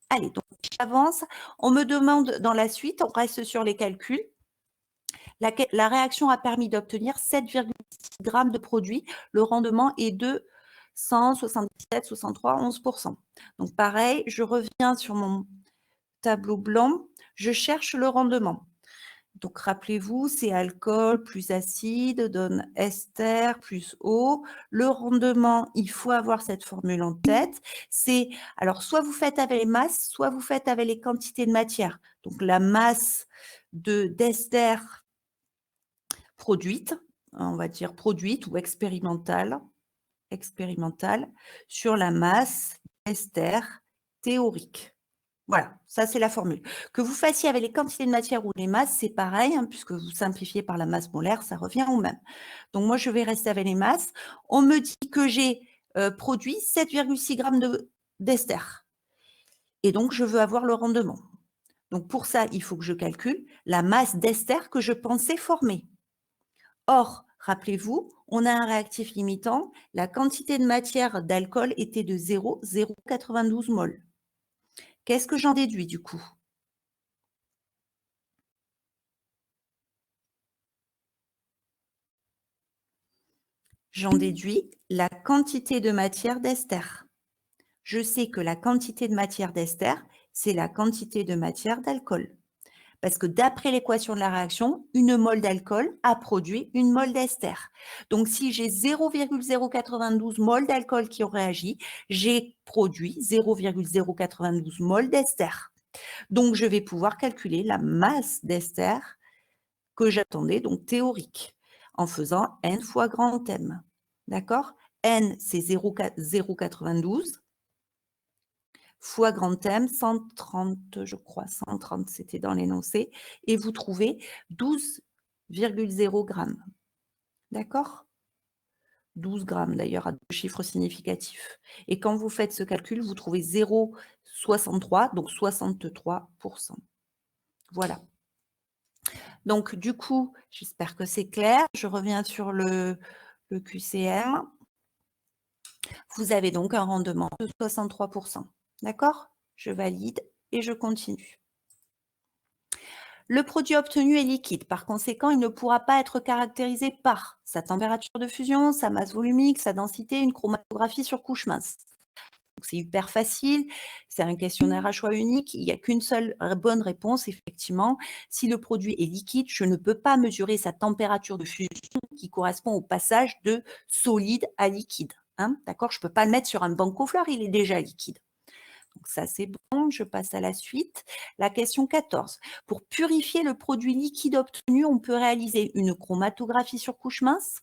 Allez, donc j'avance. On me demande dans la suite, on reste sur les calculs. La réaction a permis d'obtenir 7,6 grammes de produit. Le rendement est de 177, 63, 11%. Donc pareil, je reviens sur mon tableau blanc, je cherche le rendement. Donc rappelez-vous, c'est alcool plus acide donne ester plus eau. Le rendement, il faut avoir cette formule en tête. C'est, alors soit vous faites avec les masses, soit vous faites avec les quantités de matière. Donc la masse d'ester produite, on va dire produite ou expérimentale, sur la masse d'ester théorique. Voilà, ça c'est la formule. Que vous fassiez avec les quantités de matière ou les masses, c'est pareil, hein, puisque vous simplifiez par la masse molaire, ça revient au même. Donc moi, je vais rester avec les masses. On me dit que j'ai produit 7,6 grammes d'ester. Et donc, je veux avoir le rendement. Donc pour ça, il faut que je calcule la masse d'ester que je pensais former. Or, rappelez-vous, on a un réactif limitant, la quantité de matière d'alcool était de 0,092 mol. Qu'est-ce que j'en déduis du coup? J'en déduis la quantité de matière d'ester. Je sais que la quantité de matière d'ester, c'est la quantité de matière d'alcool. Parce que d'après l'équation de la réaction, une mole d'alcool a produit une mole d'ester. Donc, si j'ai 0,092 mol d'alcool qui ont réagi, j'ai produit 0,092 mol d'ester. Donc, je vais pouvoir calculer la masse d'ester que j'attendais, donc théorique, en faisant n fois grand M. D'accord? N, c'est 0,092 fois grand M, 130, je crois, 130, c'était dans l'énoncé, et vous trouvez 12,0 grammes. D'accord? 12 grammes d'ailleurs, à deux chiffres significatifs. Et quand vous faites ce calcul, vous trouvez 0,63, donc 63%. Voilà. Donc, du coup, j'espère que c'est clair. Je reviens sur le QCM. Vous avez donc un rendement de 63%. D'accord? Je valide et je continue. Le produit obtenu est liquide. Par conséquent, il ne pourra pas être caractérisé par sa température de fusion, sa masse volumique, sa densité, une chromatographie sur couche mince. C'est hyper facile, c'est un questionnaire à choix unique, il n'y a qu'une seule bonne réponse, effectivement. Si le produit est liquide, je ne peux pas mesurer sa température de fusion qui correspond au passage de solide à liquide. Hein, d'accord? Je ne peux pas le mettre sur un banc-au-fleurs, il est déjà liquide. Donc ça, c'est bon, je passe à la suite. La question 14. Pour purifier le produit liquide obtenu, on peut réaliser une chromatographie sur couche mince,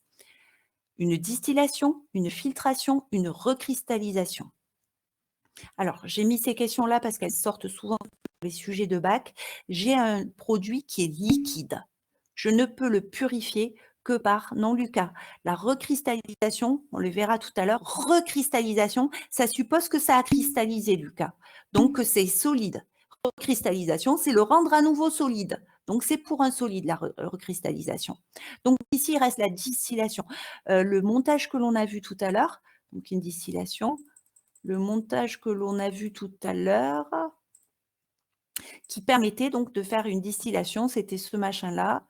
une distillation, une filtration, une recristallisation. Alors, j'ai mis ces questions-là parce qu'elles sortent souvent dans les sujets de bac. J'ai un produit qui est liquide. Je ne peux le purifier que par, non Lucas, la recristallisation, on le verra tout à l'heure, recristallisation, ça suppose que ça a cristallisé, Lucas. Donc, c'est solide. Recristallisation, c'est le rendre à nouveau solide. Donc, c'est pour un solide, la recristallisation. Donc, ici, il reste la distillation. Le montage que l'on a vu tout à l'heure, donc une distillation, le montage que l'on a vu tout à l'heure, qui permettait donc de faire une distillation, c'était ce machin-là,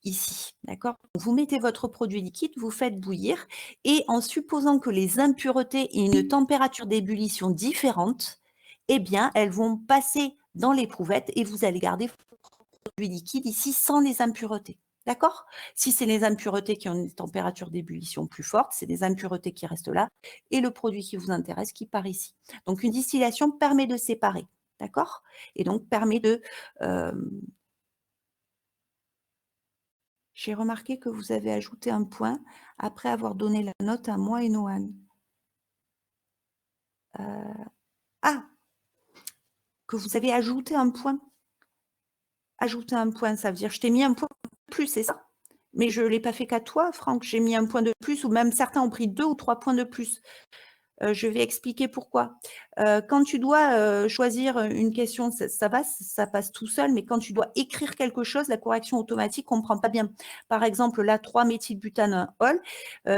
ici, d'accord? Vous mettez votre produit liquide, vous faites bouillir, et en supposant que les impuretés aient une température d'ébullition différente, eh bien, elles vont passer dans l'éprouvette et vous allez garder votre produit liquide ici sans les impuretés. D'accord? Si c'est les impuretés qui ont une température d'ébullition plus forte, c'est des impuretés qui restent là et le produit qui vous intéresse qui part ici. Donc, une distillation permet de séparer. D'accord? Et donc, permet de... J'ai remarqué que vous avez ajouté un point après avoir donné la note à moi et Noan. Ah! Que vous avez ajouté un point. Ajouter un point, ça veut dire je t'ai mis un point de plus, c'est ça? Mais je ne l'ai pas fait qu'à toi, Franck. J'ai mis un point de plus, ou même certains ont pris 2 ou 3 points de plus. Je vais expliquer pourquoi. Quand tu dois choisir une question, ça passe tout seul, mais quand tu dois écrire quelque chose, la correction automatique, on ne comprend pas bien. Par exemple, là, 3-méthylbutanol,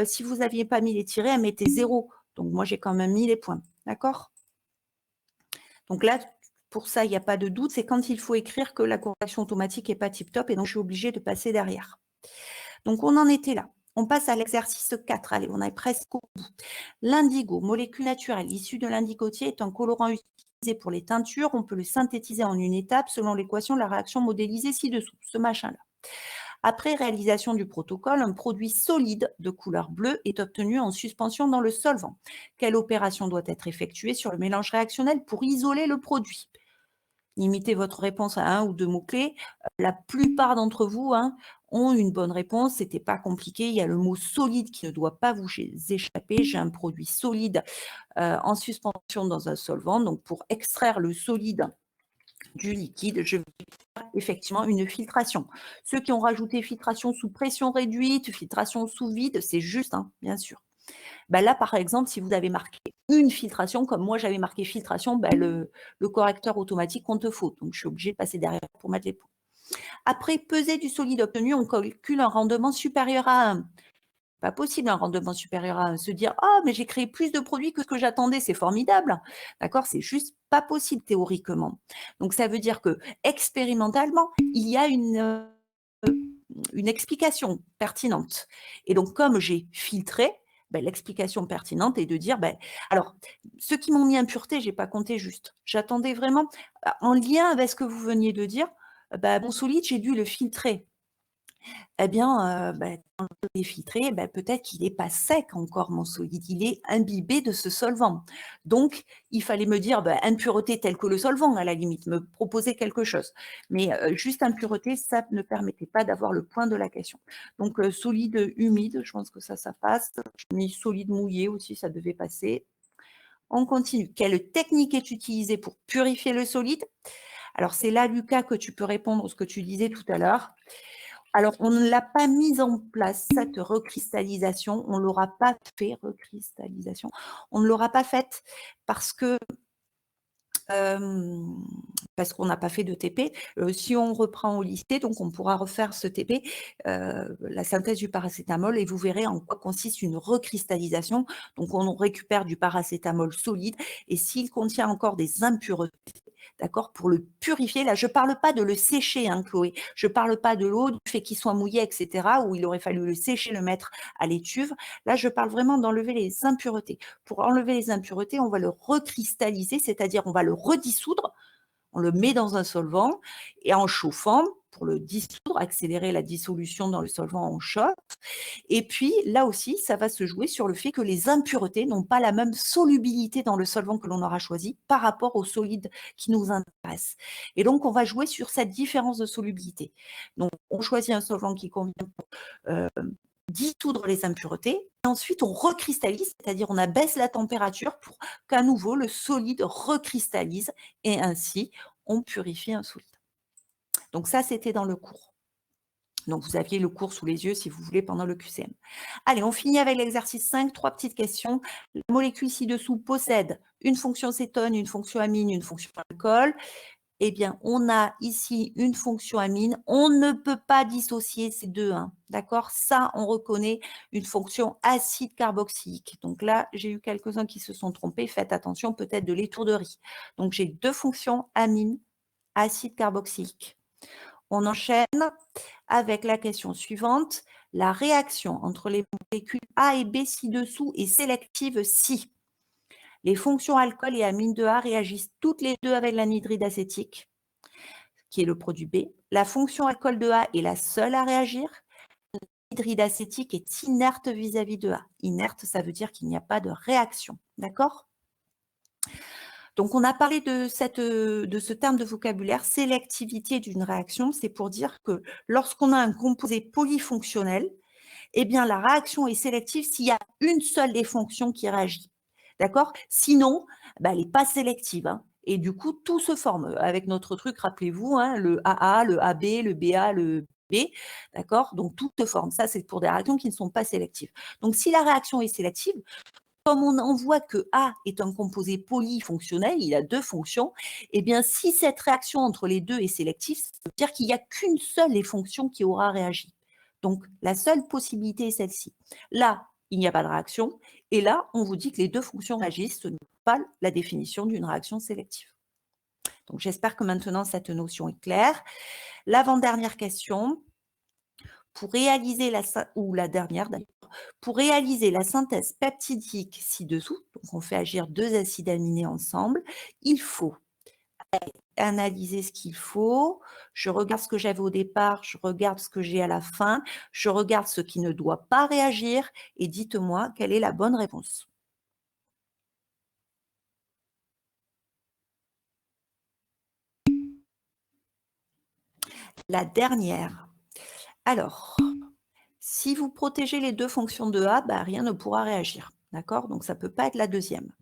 si vous n'aviez pas mis les tirets, elle mettait 0. Donc, moi, j'ai quand même mis les points. D'accord? Donc là, pour ça, il n'y a pas de doute, c'est quand il faut écrire que la correction automatique n'est pas tip-top et donc je suis obligée de passer derrière. Donc, on en était là. On passe à l'exercice 4. Allez, on est presque au bout. L'indigo, molécule naturelle issue de l'indigotier, est un colorant utilisé pour les teintures. On peut le synthétiser en une étape selon l'équation de la réaction modélisée ci-dessous, ce machin-là. Après réalisation du protocole, un produit solide de couleur bleue est obtenu en suspension dans le solvant. Quelle opération doit être effectuée sur le mélange réactionnel pour isoler le produit? Limitez votre réponse à 1 ou 2 mots-clés. La plupart d'entre vous ont une bonne réponse. Ce n'était pas compliqué. Il y a le mot solide qui ne doit pas vous échapper. J'ai un produit solide en suspension dans un solvant. Donc, pour extraire le solide du liquide, je vais faire effectivement une filtration. Ceux qui ont rajouté filtration sous pression réduite, filtration sous vide, c'est juste, bien sûr. Là, par exemple, si vous avez marqué une filtration, comme moi j'avais marqué filtration, le correcteur automatique compte faux. Donc, je suis obligée de passer derrière pour mettre les points. Après peser du solide obtenu, on calcule un rendement supérieur à 1. Pas possible un rendement supérieur à 1. Se dire « Ah, mais j'ai créé plus de produits que ce que j'attendais, c'est formidable !» D'accord? C'est juste pas possible théoriquement. Donc, ça veut dire que expérimentalement, il y a une explication pertinente. Et donc, comme j'ai filtré, l'explication pertinente est de dire, alors, ceux qui m'ont mis impureté, je n'ai pas compté juste. J'attendais vraiment, en lien avec ce que vous veniez de dire, mon solide, j'ai dû le filtrer. Eh bien, quand je l'ai filtré, peut-être qu'il n'est pas sec encore, mon solide, il est imbibé de ce solvant. Donc, il fallait me dire impureté telle que le solvant, à la limite, me proposer quelque chose. Mais juste impureté, ça ne permettait pas d'avoir le point de la question. Donc, solide humide, je pense que ça passe. J'ai mis solide mouillé aussi, ça devait passer. On continue. Quelle technique est utilisée pour purifier le solide? Alors, c'est là, Lucas, que tu peux répondre à ce que tu disais tout à l'heure. Alors, on ne l'a pas mise en place, cette recristallisation, on ne l'aura pas fait, recristallisation, on ne l'aura pas faite parce que parce qu'on n'a pas fait de TP. Si on reprend au lycée, donc on pourra refaire ce TP, la synthèse du paracétamol, et vous verrez en quoi consiste une recristallisation. Donc, on récupère du paracétamol solide, et s'il contient encore des impuretés, d'accord, pour le purifier. Là, je ne parle pas de le sécher, Chloé. Je ne parle pas de l'eau, du fait qu'il soit mouillé, etc., où il aurait fallu le sécher, le mettre à l'étuve. Là, je parle vraiment d'enlever les impuretés. Pour enlever les impuretés, on va le recristalliser, c'est-à-dire on va le redissoudre. On le met dans un solvant et en chauffant, pour le dissoudre, accélérer la dissolution dans le solvant, on chauffe. Et puis, là aussi, ça va se jouer sur le fait que les impuretés n'ont pas la même solubilité dans le solvant que l'on aura choisi par rapport au solide qui nous intéresse. Et donc, on va jouer sur cette différence de solubilité. Donc, on choisit un solvant qui convient pour dissoudre les impuretés. Et ensuite, on recristallise, c'est-à-dire on abaisse la température pour qu'à nouveau, le solide recristallise et ainsi, on purifie un solide. Donc ça, c'était dans le cours. Donc, vous aviez le cours sous les yeux, si vous voulez, pendant le QCM. Allez, on finit avec l'exercice 5, 3 petites questions. La molécule ci-dessous possède une fonction cétone, une fonction amine, une fonction alcool. Eh bien, on a ici une fonction amine. On ne peut pas dissocier ces deux, d'accord? Ça, on reconnaît une fonction acide carboxylique. Donc là, j'ai eu quelques-uns qui se sont trompés. Faites attention, peut-être de l'étourderie. Donc, j'ai deux fonctions amine, acide carboxylique. On enchaîne avec la question suivante. La réaction entre les molécules A et B ci-dessous est sélective si les fonctions alcool et amine de A réagissent toutes les deux avec l'anhydride acétique, qui est le produit B. La fonction alcool de A est la seule à réagir. L'anhydride acétique est inerte vis-à-vis de A. Inerte, ça veut dire qu'il n'y a pas de réaction. D'accord ? Donc, on a parlé de ce terme de vocabulaire, sélectivité d'une réaction. C'est pour dire que lorsqu'on a un composé polyfonctionnel, eh bien, la réaction est sélective s'il y a une seule des fonctions qui réagit. D'accord? Sinon, elle n'est pas sélective. Et du coup, tout se forme. Avec notre truc, rappelez-vous, le AA, le AB, le BA, le B. D'accord? Donc, tout se forme. Ça, c'est pour des réactions qui ne sont pas sélectives. Donc, si la réaction est sélective, comme on en voit que A est un composé polyfonctionnel, il a deux fonctions, eh bien, si cette réaction entre les deux est sélective, ça veut dire qu'il n'y a qu'une seule des fonctions qui aura réagi. Donc, la seule possibilité est celle-ci. Là, il n'y a pas de réaction. Et là, on vous dit que les deux fonctions réagissent. Ce n'est pas la définition d'une réaction sélective. Donc, j'espère que maintenant cette notion est claire. L'avant-dernière question, pour réaliser la dernière d'ailleurs, pour réaliser la synthèse peptidique ci-dessous, donc on fait agir 2 acides aminés ensemble, il faut analyser ce qu'il faut, je regarde ce que j'avais au départ, je regarde ce que j'ai à la fin, je regarde ce qui ne doit pas réagir et dites-moi quelle est la bonne réponse. La dernière. Alors, si vous protégez les 2 fonctions de A, bah, rien ne pourra réagir. D'accord? Donc ça ne peut pas être la deuxième.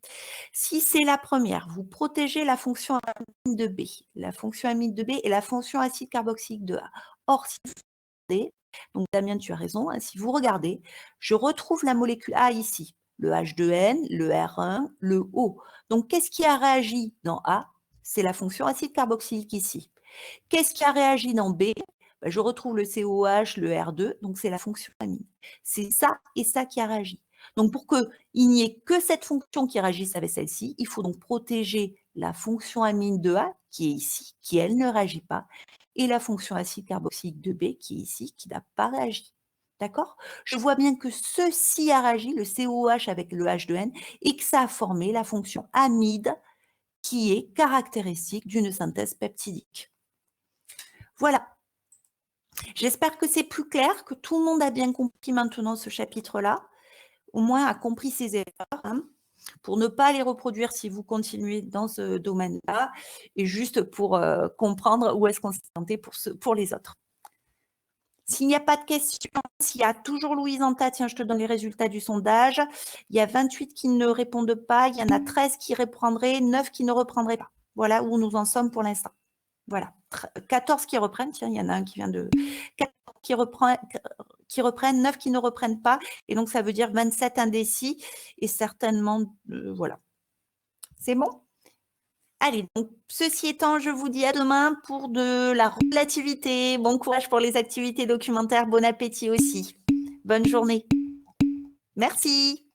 Si c'est la première, vous protégez la fonction amide de B, la fonction amide de B et la fonction acide carboxylique de A. Or, si vous regardez, donc Damien, tu as raison, hein, si vous regardez, je retrouve la molécule A ici, le H2N, le R1, le O. Donc, qu'est-ce qui a réagi dans A? C'est la fonction acide carboxylique ici. Qu'est-ce qui a réagi dans B? Ben, je retrouve le COH, le R2, donc c'est la fonction amine. C'est ça et ça qui a réagi. Donc, pour qu'il n'y ait que cette fonction qui réagisse avec celle-ci, il faut donc protéger la fonction amine de A, qui est ici, qui, elle, ne réagit pas, et la fonction acide carboxylique de B, qui est ici, qui n'a pas réagi. D'accord? Je vois bien que ceci a réagi, le COH avec le H2N, et que ça a formé la fonction amide, qui est caractéristique d'une synthèse peptidique. Voilà. J'espère que c'est plus clair, que tout le monde a bien compris maintenant ce chapitre-là, au moins a compris ses erreurs, hein, pour ne pas les reproduire si vous continuez dans ce domaine-là, et juste pour comprendre où est-ce qu'on s'est planté pour les autres. S'il n'y a pas de questions, s'il y a toujours Louise en tête, tiens, je te donne les résultats du sondage. Il y a 28 qui ne répondent pas, il y en a 13 qui reprendraient, 9 qui ne reprendraient pas. Voilà où nous en sommes pour l'instant. Voilà, 14 qui reprennent, tiens, il y en a un qui vient de... 14 qui reprennent, 9 qui ne reprennent pas, et donc ça veut dire 27 indécis, et certainement, voilà. C'est bon? Allez, donc ceci étant, je vous dis à demain pour de la relativité. Bon courage pour les activités documentaires, bon appétit aussi. Bonne journée. Merci.